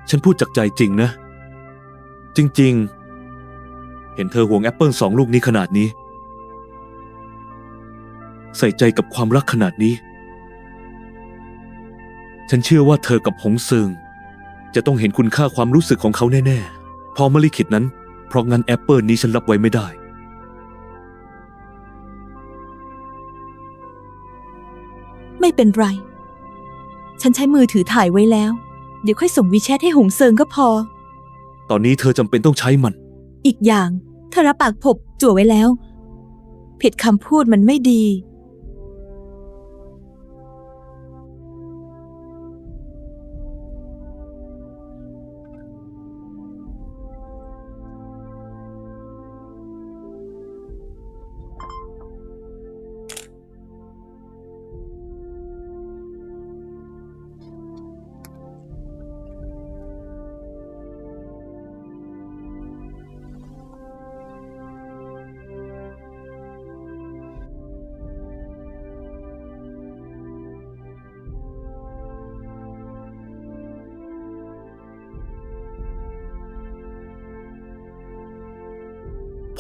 ฉันพูดจากใจจริงนะ จริงๆ เห็นเธอห่วงแอปเปิล2 ลูกนี้ขนาดนี้ ใส่ใจกับความรักขนาดนี้ ฉันเชื่อว่าเธอกับหงเซิงจะต้องเห็นคุณค่าความรู้สึกของเขาแน่ๆ พอมลิขิตนั้น เพราะงั้นแอปเปิลนี้ฉันรับไว้ไม่ได้ ๆ ไม่เป็นไร ฉันใช้มือถือถ่ายไว้แล้ว เดี๋ยวค่อยส่งวีแชทให้หงเซิงก็พอ ตอนนี้เธอจำเป็นต้องใช้มัน อีกอย่างเธอรับปากผมจั่วไว้แล้ว ผิดคำพูดมันไม่ดี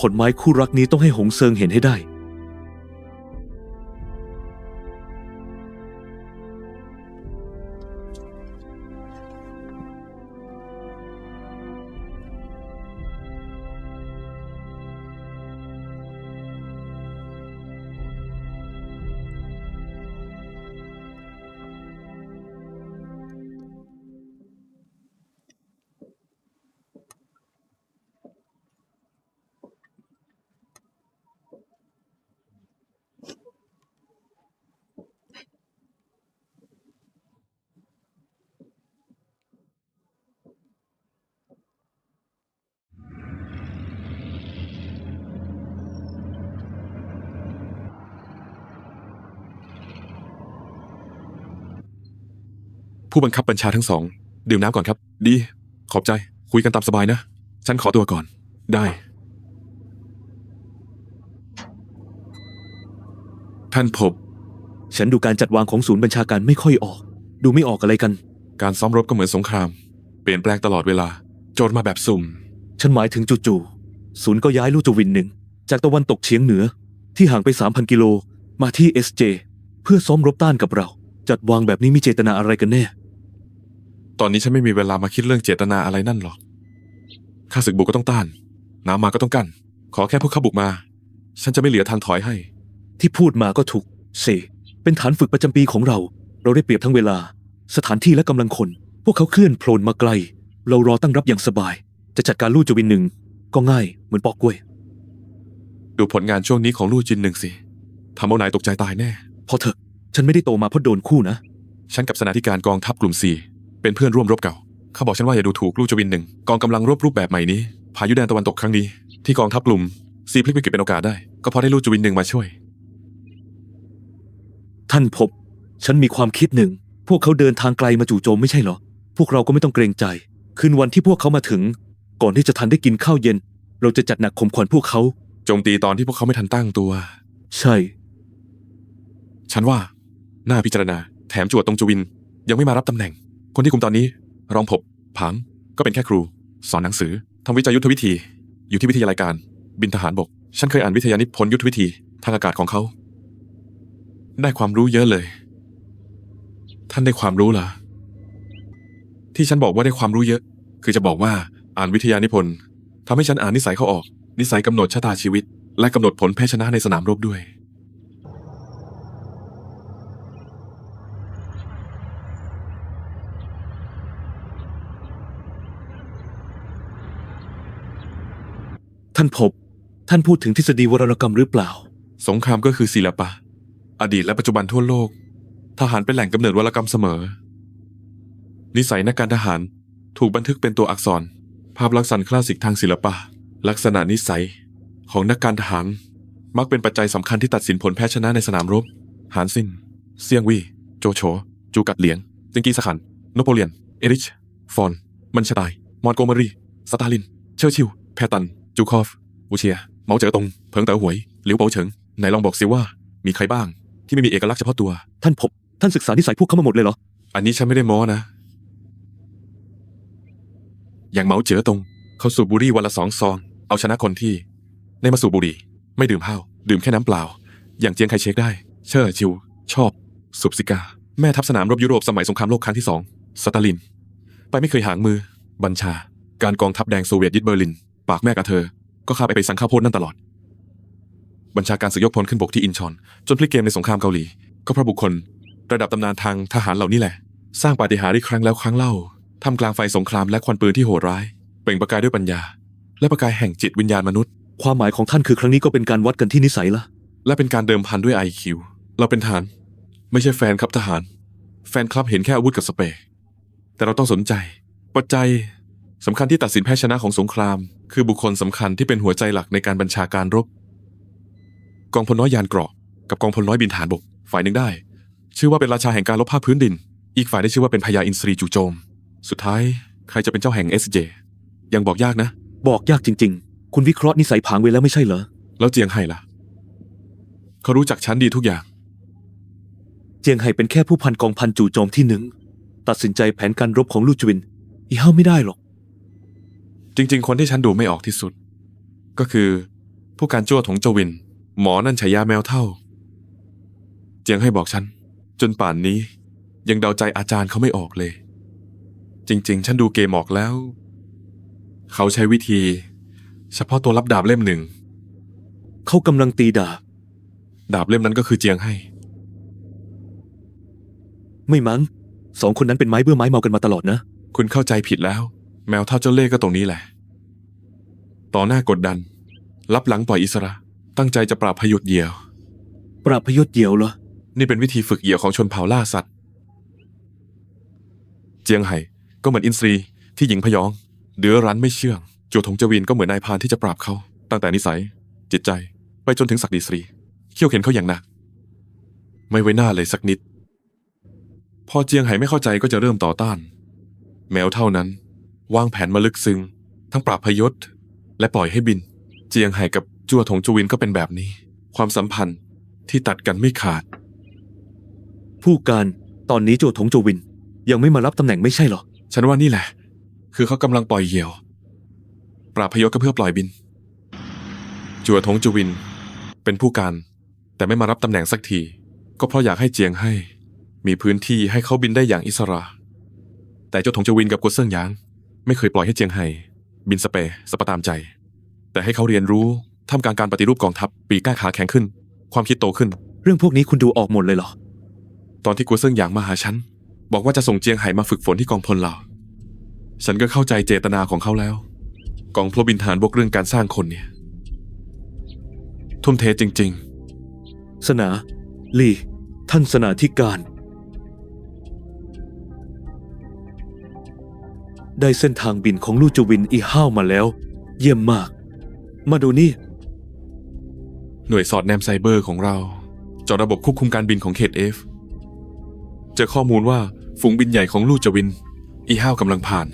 ผลไม้คู่รักนี้ต้องให้หงเซิงเห็นให้ได้ ผู้บังคับบัญชาทั้งสอง ดื่มน้ำก่อนครับ ดี ขอบใจ คุยกันตามสบายนะ ฉันขอตัวก่อน ได้ ท่านพบ ฉันดูการจัดวางของศูนย์บัญชาการไม่ค่อยออก ดูไม่ออกอะไรกัน การซ้อมรบก็เหมือนสงคราม เปลี่ยนแปลงตลอดเวลา โจรมาแบบสุ่ม ฉันหมายถึงจู่ๆศูนย์ก็ย้ายลู่จวินหนึ่งจากตะวันตกเฉียงเหนือที่ห่างไป 3,000 กิโลมาที่ SJ เพื่อซ้อมรบต้านกับเรา จัดวางแบบนี้มีเจตนาอะไรกันแน่ ตอนนี้ฉันไม่มีเวลามาคิดเรื่องเจตนาอะไรนั่นหรอก ข้าศึกบุกก็ต้องต้าน น้ำมาก็ต้องกั้น ขอแค่พวกเขาบุกมา ฉันจะไม่เหลือทางถอยให้ ที่พูดมาก็ถูกเซเป็นฐานฝึกประจำปีของเรา เราได้เปรียบทั้งเวลา สถานที่และกำลังคน พวกเขาเคลื่อนโผล่มาไกล เรารอตั้งรับอย่างสบาย จะจัดการลู่จวินหนึ่งก็ง่ายเหมือนปอกกล้วย ดูผลงานช่วงนี้ของลู่จินหนึ่งสิทำเอานายตกใจตายแน่ พอเถอะฉันไม่ได้โตมาเพราะโดนคู่นะ ฉันกับเสนาธิการกองทัพกลุ่ม 4 เป็นเพื่อนร่วมรบเก่าเขาบอกฉันว่าอย่าดูถูกลู่จวินหนึ่งกองกำลังรบรูปแบบใหม่นี้พายุแดนตะวันตกครั้งนี้ที่กองทัพกลุ่ม 4 พลิกวิกฤตเป็นโอกาสได้ก็เพราะได้ลู่จวินหนึ่งมาช่วย ท่านพบ ฉันมีความคิดหนึ่ง พวกเขาเดินทางไกลมาจู่โจมไม่ใช่เหรอ พวกเราก็ไม่ต้องเกรงใจ คืนวันที่พวกเขามาถึง ก่อนที่จะทันได้กินข้าวเย็น เราจะจัดหนักข่มขวัญพวกเขา โจมตีตอนที่พวกเขาไม่ทันตั้งตัว ใช่ ฉันว่าน่าพิจารณาแถมจวดตรงจวินยังไม่มารับตำแหน่ง คนที่คุมตอนนี้รองผบผางก็เป็นแค่ครู สอนหนังสือทำวิจัยยุทธวิธีอยู่ที่วิทยาลัยการบินทหารบกฉันเคยอ่านวิทยานิพนธ์ยุทธวิธีทางอากาศของเขาได้ความรู้เยอะเลย ท่านได้ความรู้เหรอที่ฉันบอกว่าได้ความรู้เยอะ คือจะบอกว่าอ่านวิทยานิพนธ์ทำให้ฉันอ่านนิสัยเขาออก นิสัยกำหนดชะตาชีวิต และกำหนดผลแพ้ชนะในสนามรบด้วย ท่านพบ ท่านพูดถึงทฤษฎีวรรณกรรมหรือเปล่า สงครามก็คือศิลปะ อดีตและปัจจุบันทั่วโลก ทหารเป็นแหล่งกำเนิดวรรณกรรมเสมอ นิสัยนักการทหารถูกบันทึกเป็นตัวอักษร ภาพลักษณ์คลาสสิกทางศิลปะ ลักษณะนิสัยของนักการทหารมักเป็นปัจจัยสำคัญที่ตัดสินผลแพ้ชนะในสนามรบ หานซิน เซียงวี่ โจโฉ จูกัดเหลียงจิงกีสขัน นโปเลียน เอริช ฟอน มันชไตน์มอนโกเมอรี สตาลิน เชอร์ชิล แพตัน จูคอฟ วูเชีย เหมาเจ๋อตง เพิงเต๋อหวย หลิวเปาเฉิง ไหนลองบอกสิว่า มีใครบ้างที่ไม่มีเอกลักษณ์เฉพาะตัว ท่านพบ ท่านศึกษานิสัยพวกเขามาหมดเลยเหรอ อันนี้ฉันไม่ได้โม้นะ อย่างเหมาเจ๋อตง เขาสูบบุหรี่วันละ2 ซอง เอาชนะคนที่ในมาสูบบุหรี่ไม่ดื่มเหล้าดื่มแค่น้ำเปล่า อย่างเจียงไคเชกได้ เชอร์ชิว ชอบสูบซิกา แม่ทัพสนามรบยุโรปสมัยสงครามโลกครั้งที่ 2 สตาลิน ไปไม่เคยห่างมือ บัญชา การกองทัพแดงโซเวียตยึดเบอร์ลิน ปากแม่กับเธอ ก็ข้าไปสั่งข้าวโพดนั่นตลอด บัญชาการศึกยกพลขึ้นบกที่อินชอน จนพลิกเกมในสงครามเกาหลี ก็เพราะบุคคล ระดับตำนานทางทหารเหล่านี้แหละ สร้างปาฏิหาริย์ครั้งแล้วครั้งเล่าท่ามกลางไฟสงครามและควันปืนที่โหดร้าย เปล่งประกายด้วยปัญญา และประกายแห่งจิตวิญญาณมนุษย์ ความหมายของท่านคือครั้งนี้ก็เป็นการวัดกันที่นิสัยละ และเป็นการเดิมพันด้วย IQ เราเป็นทหารไม่ใช่แฟนคลับทหาร แฟนคลับเห็นแค่อาวุธกับสเปรย์แต่เราต้องสนใจ ปัจจัยสำคัญที่ตัดสินแพ้ชนะของสงคราม คือบุคคลสำคัญที่เป็นหัวใจหลักในการบัญชาการรบ กองพลน้อยยานเกราะกับกองพลน้อยบินฐานบก ฝ่ายหนึ่งได้ ชื่อว่าเป็นราชาแห่งการรบภาคพื้นดิน อีกฝ่ายได้ชื่อว่าเป็นพญาอินทรีจู่โจม สุดท้ายใครจะเป็นเจ้าแห่ง SJ ยังบอกยากนะ บอกยากจริงๆ คุณวิเคราะห์นิสัยผางไว้แล้วไม่ใช่เหรอ แล้วเจียงไห่ล่ะเขารู้จักฉันดีทุกอย่าง เจียงไห่เป็นแค่ผู้พันกองพันจู่โจมที่ 1 ตัดสินใจแผนการรบของลู่จวินอีเฮาไม่ได้หรอก จริงๆคนที่ฉันดูไม่ออกที่สุด ก็คือผู้การจั่วถงเจวิน หมอนั่นฉายาแมวเท่า เจียงไห่บอกฉันจนป่านนี้ยังเดาใจอาจารย์เขาไม่ออกเลย จริงๆฉันดูเกมออกแล้ว เขาใช้วิธี เฉพาะตัวรับดาบเล่มหนึ่ง เขากำลังตีดาบ ดาบเล่มนั้นก็คือเจียงไห่ ไม่มั้ง2 คนนั้นเป็นไม้เบื่อไม้เมากันมาตลอดนะ คุณเข้าใจผิดแล้ว แมวเท่าเจ้าเล่ห์ก็ตรงนี้แหละ ต่อหน้ากดดัน รับหลังปล่อยอิสระ ตั้งใจจะปราบพยุดเหยี่ยว ปราบพยศเดียวเหรอ นี่เป็นวิธีฝึกเหยี่ยวของชนเผ่าล่าสัตว์ เจียงไห่ก็เหมือนอินทรีที่หญิงพยองเดือรั้นไม่เชื่องจัวถงเจวินก็เหมือนนายพรานที่จะปราบเขา ตั้งแต่นิสัย จิตใจไปจนถึงศักดิศรีเขี่ยวเข็นเขาอย่างหนัก ไม่ไว้หน้าเลยสักนิด พอเจียงไห่ไม่เข้าใจก็จะเริ่มต่อต้าน แมวเท่านั้นวางแผนมาลึกซึ้งทั้งปราบพยศและปล่อยให้บิน เจียงไห่กับจัวถงเจวินก็เป็นแบบนี้ ความสัมพันธ์ที่ตัดกันไม่ขาด ผู้การตอนนี้โจถงโจวินยังไม่มารับตำแหน่งไม่ใช่เหรอ ฉันว่านี่แหละ คือเขากำลังปล่อยเหยี่ยว ปราบพยศก็เพื่อปล่อยบิน จัวถงจวินเป็นผู้การแต่ไม่มารับตำแหน่งสักที ก็เพราะอยากให้เจียงไห่มีพื้นที่ให้เขาบินได้อย่างอิสระ แต่เจ้าถงจวินกับกัวเซิ่งหยางไม่เคยปล่อยให้เจียงไห่บินสเปสปะตามใจ แต่ให้เขาเรียนรู้ท่ามกลางการปฏิรูปกองทัพปีกกล้าขาแข็งขึ้น ความคิดโตขึ้น เรื่องพวกนี้คุณดูออกหมดเลยเหรอ ตอนที่กัวเซิ่งหยางมาหาฉันบอกว่าจะส่งเจียงไห่มาฝึกฝนที่กองพลเราฉันก็เข้าใจเจตนาของเขาแล้ว กองพลบินฐานบกเรื่องการสร้างคนเนี่ย ทุ่มเทจริง สนาลีท่านสนาธิการ ได้เส้นทางบินของลู่จวินอีห้าวมาแล้ว เยี่ยมมาก มาดูนี่ ๆ หน่วยสอดแนมไซเบอร์ของเราเจาะระบบควบคุมการบินของเขต F เจอข้อมูลว่าฝูงบินใหญ่ของลู่จวินอีห้าวกำลังผ่าน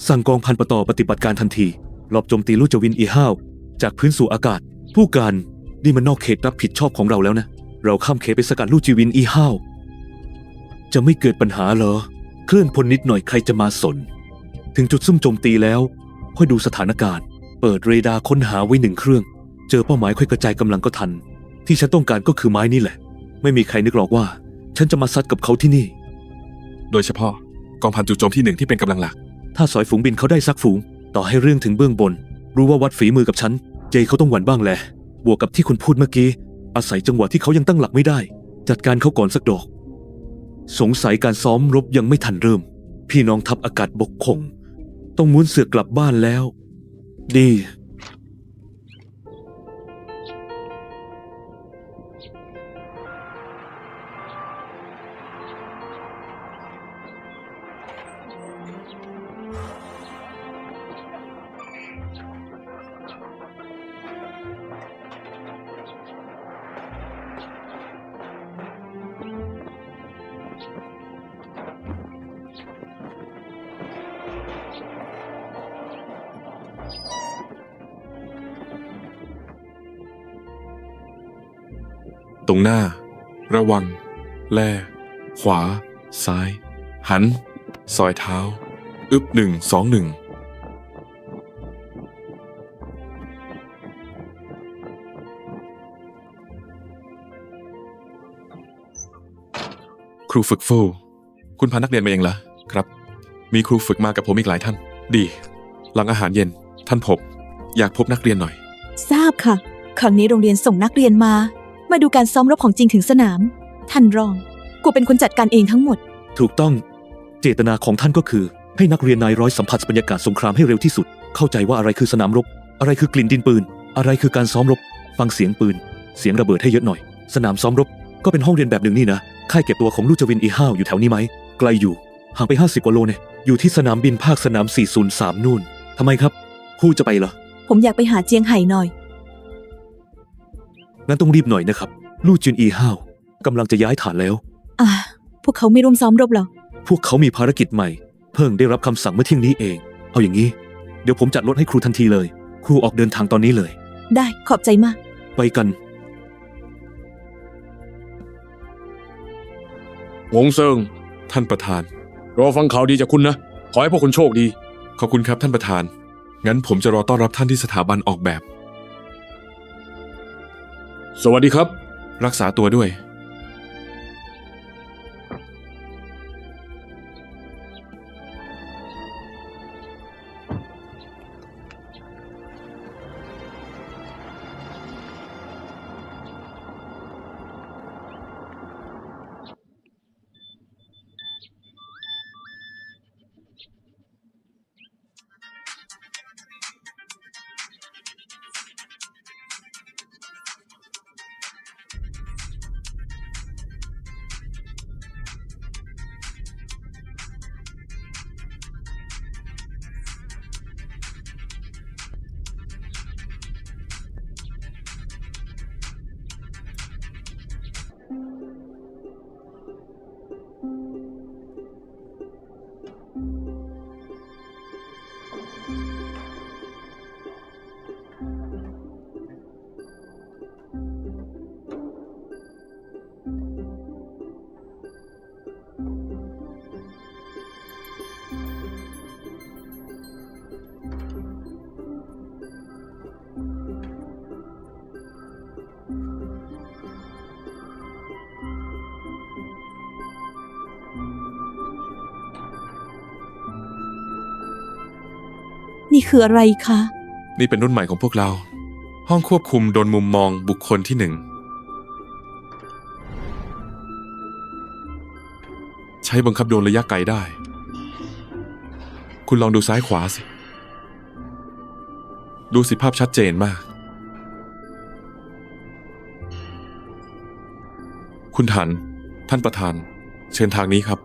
สั่งกองพันปตปฏิบัติการทันทีลอบโจมตีลู่จวินอีห้าวจากพื้นสู่อากาศ ผู้การนี่มันนอกเขตรับผิดชอบของเราแล้วนะ เราข้ามเขตไปสกัดลู่จวินอีห้าวจะไม่เกิดปัญหาเหรอ เคลื่อนพลนิดหน่อยใครจะมาสน ถึงจุดซุ่มโจมตีแล้วค่อยดูสถานการณ์ เปิดเรดาร์ค้นหาไว้1 เครื่อง เจอเป้าหมายค่อยกระจายกำลังก็ทัน ที่ฉันต้องการก็คือไม้นี่แหละ ไม่มีใครนึกหรอกว่า ฉันจะมาซัดกับเขาที่นี่ โดยเฉพาะกองพันจู่โจมที่ 1ที่เป็นกำลังหลัก ถ้าสอยฝูงบินเขาได้สักฝูง ต่อให้เรื่องถึงเบื้องบน รู้ว่าวัดฝีมือกับฉัน เจเขาต้องหวั่นบ้างแหละ บวกกับที่คุณพูดเมื่อกี้ อาศัยจังหวะที่เขายังตั้งหลักไม่ได้ จัดการเขาก่อนสักดอก สงสัยการซ้อมรบยังไม่ทันเริ่ม พี่น้องทัพอากาศบกคง ต้องม้วนเสือกกลับบ้านแล้ว ดี ตรงหน้า ระวัง แล ขวา ซ้าย หัน ซอยเท้า 121ครูฝึกฟู่คุณพานักเรียนมาเองเหรอครับ มีครูฝึกมากับผมอีกหลายท่าน ดี หลังอาหารเย็น ท่านพบ อยากพบนักเรียนหน่อย ทราบค่ะ ครั้งนี้โรงเรียนส่งนักเรียนมาดูการซ้อมรบของจริงถึงสนาม ท่านรอง กูเป็นคนจัดการเองทั้งหมด ถูกต้อง เจตนาของท่านก็คือ ให้นักเรียนนายร้อยสัมผัสบรรยากาศสงครามให้เร็วที่สุด เข้าใจว่าอะไรคือสนามรบ อะไรคือกลิ่นดินปืน อะไรคือการซ้อมรบ ฟังเสียงปืน เสียงระเบิดให้เยอะหน่อย สนามซ้อมรบ ก็เป็นห้องเรียนแบบหนึ่งนี่นะ ค่ายเก็บตัวของลู่จวินอีห้าวอยู่แถวนี้ไหม ไกลอยู่ ห่างไป50 กว่าโลเนี่ย อยู่ที่สนามบินภาคสนาม 403 นู่น ทำไมครับผู้จะไปเหรอ ผมอยากไปหาเจียงไห่หน่อย งั้นต้องรีบหน่อยนะครับ ลู่จินอีห้าวกำลังจะย้ายฐานแล้ว พวกเขาไม่ร่วมซ้อมรบหรอ พวกเขามีภารกิจใหม่ เพิ่งได้รับคำสั่งเมื่อเที่ยงนี้เอง เอาอย่างนี้ เดี๋ยวผมจัดรถให้ครูทันทีเลย ครูออกเดินทางตอนนี้เลย ได้ขอบใจมาก ไปกัน หงเซิง ท่านประธาน รอฟังข่าวดีจากคุณนะ ขอให้พวกคุณโชคดี ขอบคุณครับท่านประธาน งั้นผมจะรอต้อนรับท่านที่สถาบันออกแบบ สวัสดีครับ รักษาตัวด้วย นี่คืออะไรคะ นี่เป็นรุ่นใหม่ของพวกเรา ห้องควบคุมโดนมุมมองบุคคลที่ 1 ใช้บังคับโดรนระยะไกลได้ คุณลองดูซ้ายขวาสิ ดูสิภาพชัดเจนมาก คุณถัน ท่านประธาน เชิญทางนี้ครับ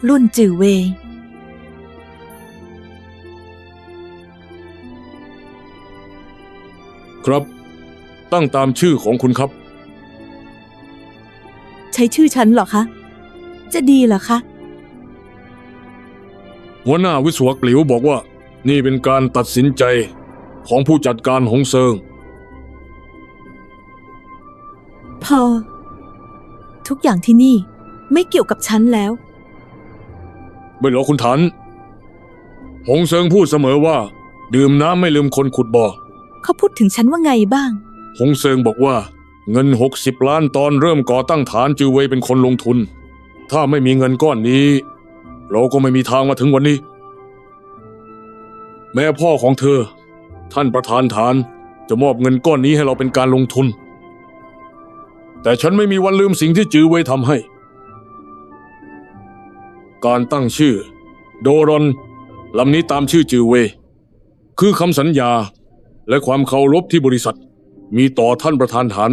รุ่นจือเวย์ ครับ ตั้งตามชื่อของคุณครับ ใช้ชื่อฉันเหรอคะ จะดีเหรอคะ หัวหน้าวิศวกหลิวบอกว่า นี่เป็นการตัดสินใจของผู้จัดการหงเซิง พอ ทุกอย่างที่นี่ไม่เกี่ยวกับฉันแล้ว ไม่หรอกคุณถัน หงเซิงพูดเสมอว่า ดื่มน้ำไม่ลืมคนขุดบ่อ เขาพูดถึงฉันว่าไงบ้าง หงเซิงบอกว่าเงิน60 ล้านตอนเริ่มก่อตั้งฐานจือเวยเป็นคนลงทุน ถ้าไม่มีเงินก้อนนี้ เราก็ไม่มีทางมาถึงวันนี้ แม้พ่อของเธอ ท่านประธานฐานจะมอบเงินก้อนนี้ให้เราเป็นการลงทุน แต่ฉันไม่มีวันลืมสิ่งที่จือเวยทำให้ การตั้งชื่อ โดรอนลำนี้ตามชื่อจือเวยคือคำสัญญาและความเคารพที่บริษัทมีต่อท่านประธานฐาน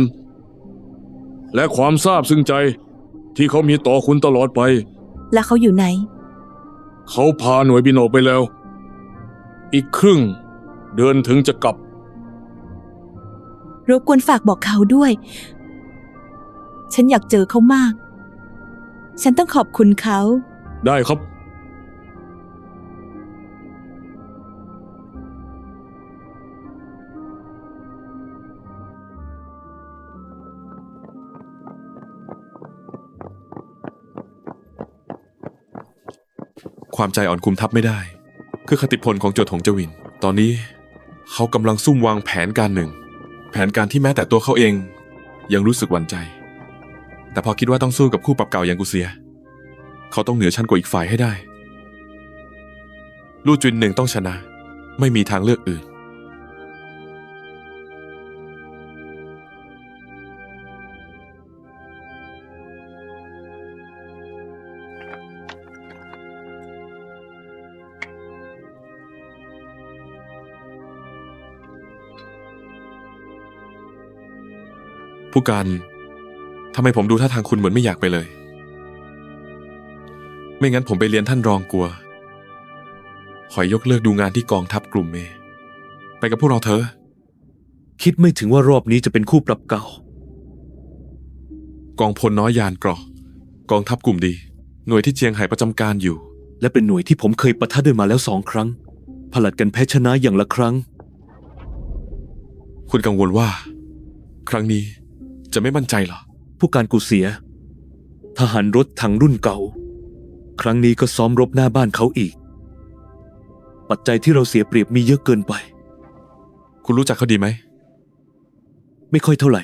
และความซาบซึ้งใจที่เขามีต่อคุณตลอดไป แล้วเขาอยู่ไหน เขาพาหน่วยบินออกไปแล้ว อีกครึ่งเดือนถึงจะกลับ รบกวนฝากบอกเขาด้วย ฉันอยากเจอเขามาก ฉันต้องขอบคุณเขา ได้ครับ ความใจอ่อนคุมทับไม่ได้ คือคติพลของโจวถงเจวิน ตอนนี้เขากำลังซุ่มวางแผนการหนึ่ง แผนการที่แม้แต่ตัวเขาเองยังรู้สึกหวั่นใจ แต่พอคิดว่าต้องสู้กับคู่ปรับเก่าอย่างกูเซีย เขาต้องเหนือชั้นกว่าอีกฝ่ายให้ได้ ลู่จุนหนึ่งต้องชนะ ไม่มีทางเลือกอื่น ผู้การทำไมผมดูท่าทางคุณเหมือนไม่อยากไปเลย ไม่งั้นผมไปเรียนท่านรองกลัว ขอยยกเลิกดูงานที่กองทัพกลุ่มเม ไปกับพวกเราเถอะ คิดไม่ถึงว่ารอบนี้จะเป็นคู่ปรับเก่า กองพลน้อยยานเกราะกองทัพกลุ่มดี หน่วยที่เจียงไฮ้ประจำการอยู่ และเป็นหน่วยที่ผมเคยปะทะด้วยมาแล้ว2 ครั้ง ผลัดกันแพ้ชนะอย่างละครั้ง คุณกังวลว่า ครั้งนี้จะไม่มั่นใจเหรอ ผู้การกูเสีย ทหารรถถังรุ่นเก่า ครั้งนี้ก็ซ้อมรบหน้าบ้านเขาอีก ปัจจัยที่เราเสียเปรียบมีเยอะเกินไป คุณรู้จักเขาดีไหม ไม่ค่อยเท่าไหร่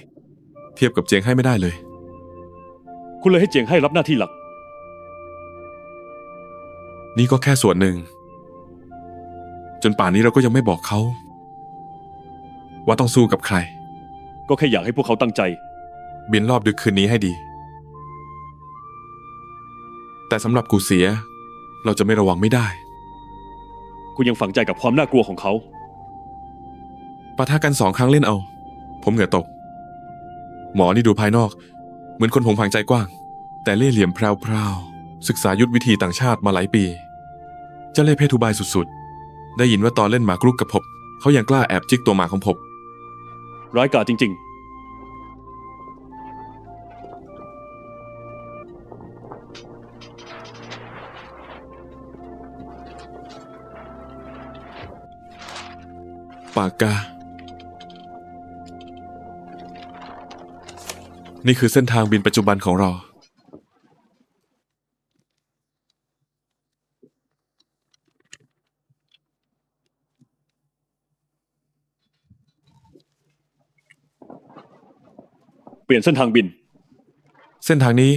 เทียบกับเจียงไฮ้ไม่ได้เลย คุณเลยให้เจียงให้รับหน้าที่หลัก นี่ก็แค่ส่วนหนึ่ง จนป่านนี้เราก็ยังไม่บอกเขา ว่าต้องสู้กับใคร ก็แค่อยากให้พวกเขาตั้งใจ บินรอบดึกคืนนี้ให้ดี แต่สำหรับกูเสีย เราจะไม่ระวังไม่ได้ คุณยังฝังใจกับความน่ากลัวของเขา ปะทะกัน2 ครั้งเล่นเอา ผมเหงื่อตก หมอนี่ดูภายนอก เหมือนคนผงผางใจกว้าง แต่เล่ห์เหลี่ยมแพรวๆศึกษายุทธวิธีต่างชาติมาหลายปี เจ้าเล่ห์เพทุบายสุดๆ ได้ยินว่าตอนเล่นหมากรุกกับผมเขายังกล้าแอบจิกตัวหมาของผม ร้ายกาจจริง ปากกา นี่คือเส้นทางบินปัจจุบันของเรา ๆ เปลี่ยนเส้นทางบิน เส้นทางนี้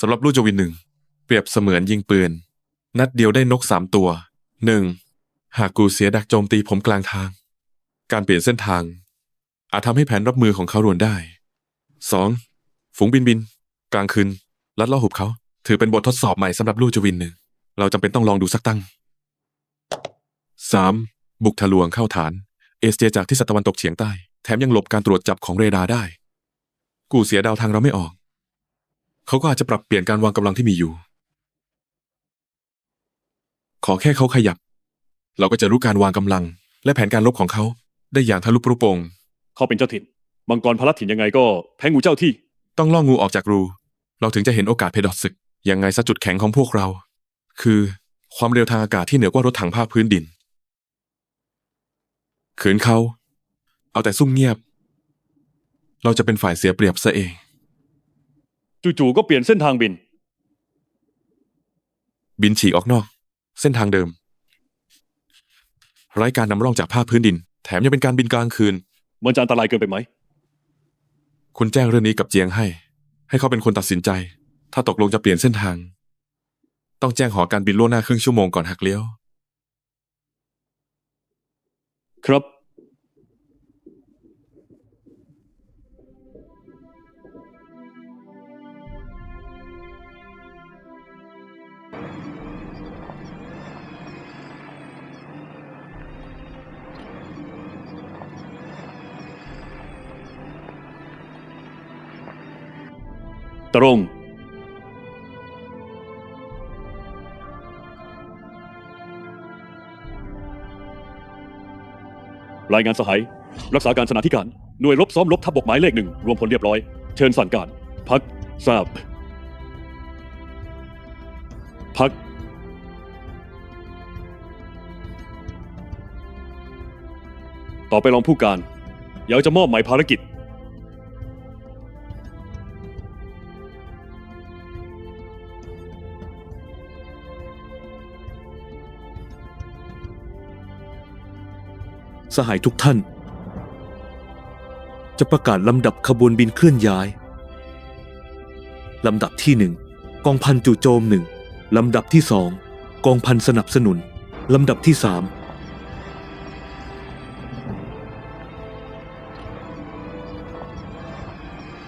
สำหรับลู่จวิน 1 เปรียบเสมือนยิงปืน นัดเดียวได้นก3 ตัว 1. หากกูเสียดักโจมตีผมกลางทาง การเปลี่ยนเส้นทาง อาจทำให้แผนรับมือของเขารวนได้ 2. ฝูงบินกลางคืนลัดล่อหุบเขา ถือเป็นบททดสอบใหม่สำหรับลู่จวินหนึ่ง เราจำเป็นต้องลองดูสักตั้ง 3. บุกทะลวงเข้าฐาน เอสเจจากที่ตะวันตกเฉียงใต้ แถมยังหลบการตรวจจับของเรดาร์ได้ กูเสียดาวทางเราไม่ออก เขาก็อาจจะปรับเปลี่ยนการวางกำลังที่มีอยู่ ขอแค่เขาขยับ เราก็จะรู้การวางกำลัง และแผนการรบของเขาได้อย่างทะลุปรุโปร่ง เขาเป็นเจ้าถิ่นมังกรพลัดถิ่นยังไงก็แพ้งูเจ้าที่ ต้องล่องูออกจากรู เราถึงจะเห็นโอกาสเพดอดศึก ยังไงซะจุดแข็งของพวกเรา คือความเร็วทางอากาศที่เหนือกว่ารถถังภาคพื้นดิน ขืนเขาเอาแต่ซุ่มเงียบ เราจะเป็นฝ่ายเสียเปรียบซะเอง จู่ๆก็เปลี่ยนเส้นทางบิน บินฉีกออกนอก เส้นทางเดิม ไร้การนำร่องจากภาคพื้นดิน แถมยังเป็นการบินกลางคืน มันจะอันตรายเกินไปไหม คุณแจ้งเรื่องนี้กับเจียงให้เขาเป็นคนตัดสินใจ ถ้าตกลงจะเปลี่ยนเส้นทาง ต้องแจ้งหอการบินล่วงหน้าครึ่งชั่วโมงก่อนหักเลี้ยว ครับ ตรง รายงานสหาย รักษาการสนาธิการ หน่วยรบซ้อมรบทัพบกหมายเลข 1 รวมพลเรียบร้อย เชิญสั่งการ พัก ทราบ พัก ต่อไปรองผู้การ อยากจะมอบหมายภารกิจ สหายทุกท่าน จะประกาศลำดับขบวนบินเคลื่อนย้าย ลำดับที่ 1 กองพันจู่โจม 1 ลำดับที่ 2 กองพันสนับสนุน ลำดับที่ 3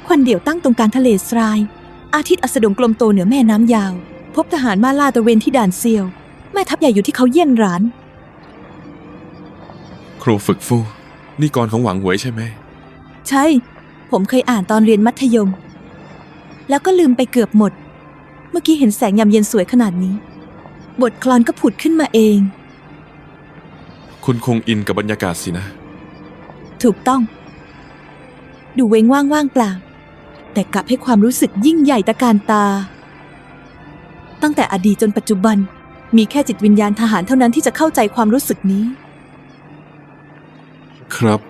ควันเดี่ยวตั้งตรงกลางทะเลทราย อาทิตย์อัสดงกลมโตเหนือแม่น้ำยาว พบทหารมาลาตระเวนที่ด่านเซียว แม่ทัพใหญ่อยู่ที่เขาเยี่ยนหราน ครูฝึกฟู่นี่กรของหวังหวยใช่ไหม ใช่ ผมเคยอ่านตอนเรียนมัธยม แล้วก็ลืมไปเกือบหมด เมื่อกี้เห็นแสงยามเย็นสวยขนาดนี้ บทกลอนก็ผุดขึ้นมาเอง คุณคงอินกับบรรยากาศสินะ ถูกต้อง ดูเว้งว่างๆเปล่า แต่กลับให้ความรู้สึกยิ่งใหญ่ตะการตา ตั้งแต่อดีตจนปัจจุบัน มีแค่จิตวิญญาณทหารเท่านั้นที่จะเข้าใจความรู้สึกนี้ ครับ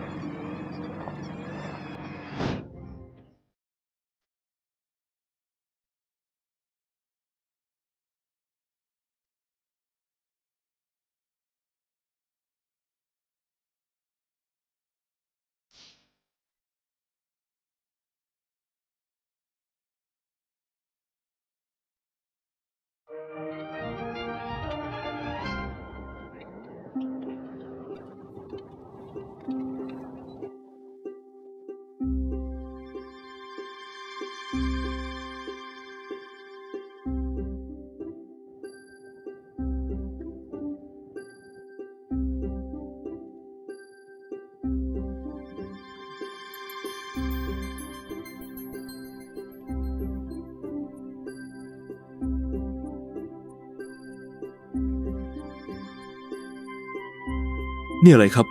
นี่อะไรครับ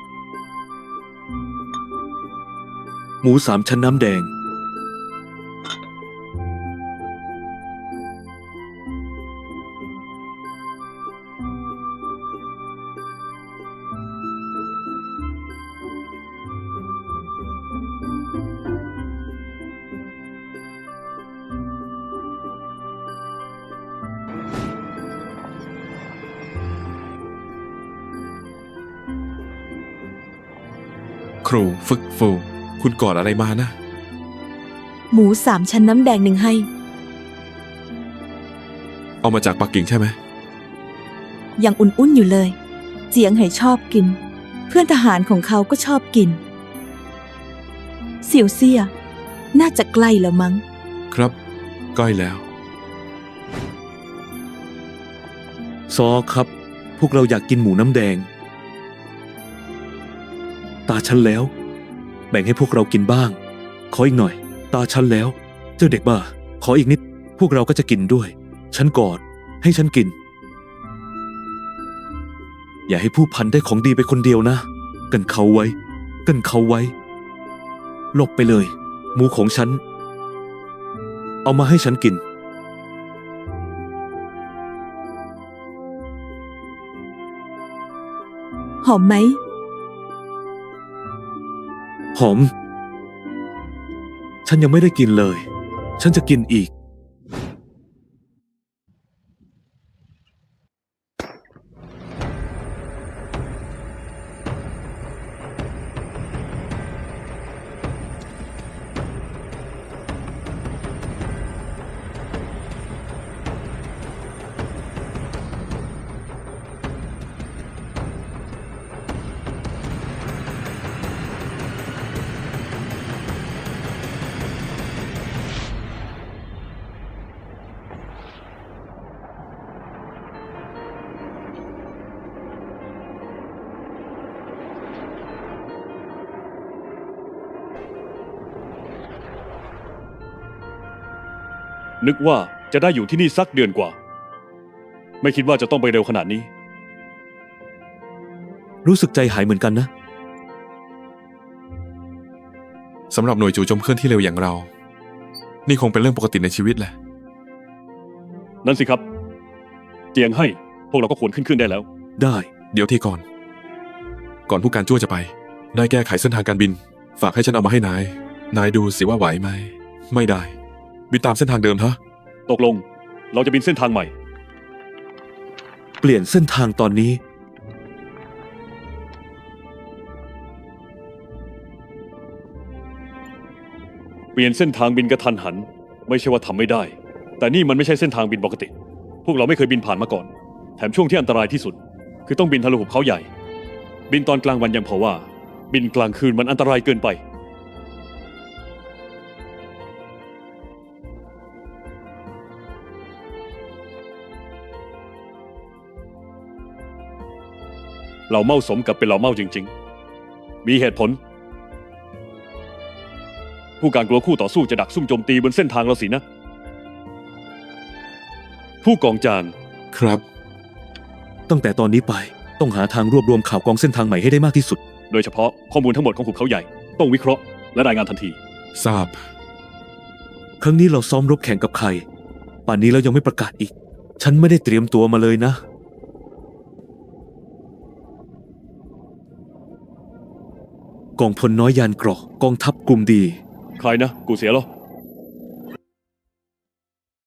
หมู3 ชั้นน้ำแดง ครูฝึกฟูคุณกอดอะไรมานะ หมู 3 ชั้นน้ำแดง1ให้ เอามาจากปักกิ่งใช่ไหม ยังอุ่นๆอยู่เลย เจียงไห่ชอบกิน เพื่อนทหารของเขาก็ชอบกิน เสี่ยวเซี่ย น่าจะใกล้แล้วมั้ง ครับใกล้แล้ว ซอครับ พวกเราอยากกินหมูน้ำแดง ตาฉันแล้ว แบ่งให้พวกเรากินบ้าง ขออีกหน่อย ตาฉันแล้ว เจ้าเด็กบ้า ขออีกนิด พวกเราก็จะกินด้วย ฉันกอด ให้ฉันกิน อย่าให้ผู้พันได้ของดีไปคนเดียวนะ กันเขาไว้ กันเขาไว้ หลบไปเลย หมูของฉัน เอามาให้ฉันกิน หอมไหม หอม ฉันยังไม่ได้กินเลย ฉันจะกินอีก นึกว่าจะได้อยู่ที่นี่สักเดือนกว่า ไม่คิดว่าจะต้องไปเร็วขนาดนี้ รู้สึกใจหายเหมือนกันนะ สำหรับหน่วยจู่โจมเคลื่อนที่เร็วอย่างเรา นี่คงเป็นเรื่องปกติในชีวิตแหละ นั่นสิครับ เจียงให้ พวกเราก็ควรขึ้นได้แล้ว ได้ เดี๋ยวทีก่อน ก่อนผู้การจ้วจะไป นายแก้ไขเส้นทางการบิน ฝากให้ฉันเอามาให้นาย นายดูสิว่าไหวไหม ไม่ได้ บินตามเส้นทางเดิมเถอะ ตกลง เราจะบินเส้นทางใหม่ เปลี่ยนเส้นทางตอนนี้ เปลี่ยนเส้นทางบินกระทันหัน ไม่ใช่ว่าทำไม่ได้ แต่นี่มันไม่ใช่เส้นทางบินปกติ พวกเราไม่เคยบินผ่านมาก่อน แถมช่วงที่อันตรายที่สุด คือต้องบินทะลุหุบเขาใหญ่ บินตอนกลางวันยังพอว่า บินกลางคืนมันอันตรายเกินไป เราเม่าสมกับเป็นเราเม่าจริงๆ มีเหตุผล ผู้การกลัวคู่ต่อสู้จะดักซุ่มโจมตีบนเส้นทางเราสินะ ผู้กองจาง ครับ ตั้งแต่ตอนนี้ไป ต้องหาทางรวบรวมข่าวกองเส้นทางใหม่ให้ได้มากที่สุด โดยเฉพาะข้อมูลทั้งหมดของหุบเขาใหญ่ ต้องวิเคราะห์และรายงานทันที ทราบ ครั้งนี้เราซ้อมรบแข่งกับใคร ป่านนี้เรายังไม่ประกาศอีก ฉันไม่ได้เตรียมตัวมาเลยนะ กองพลน้อยยานเกราะกองทัพกลุ่มดี ใครนะ กูเสียเหรอ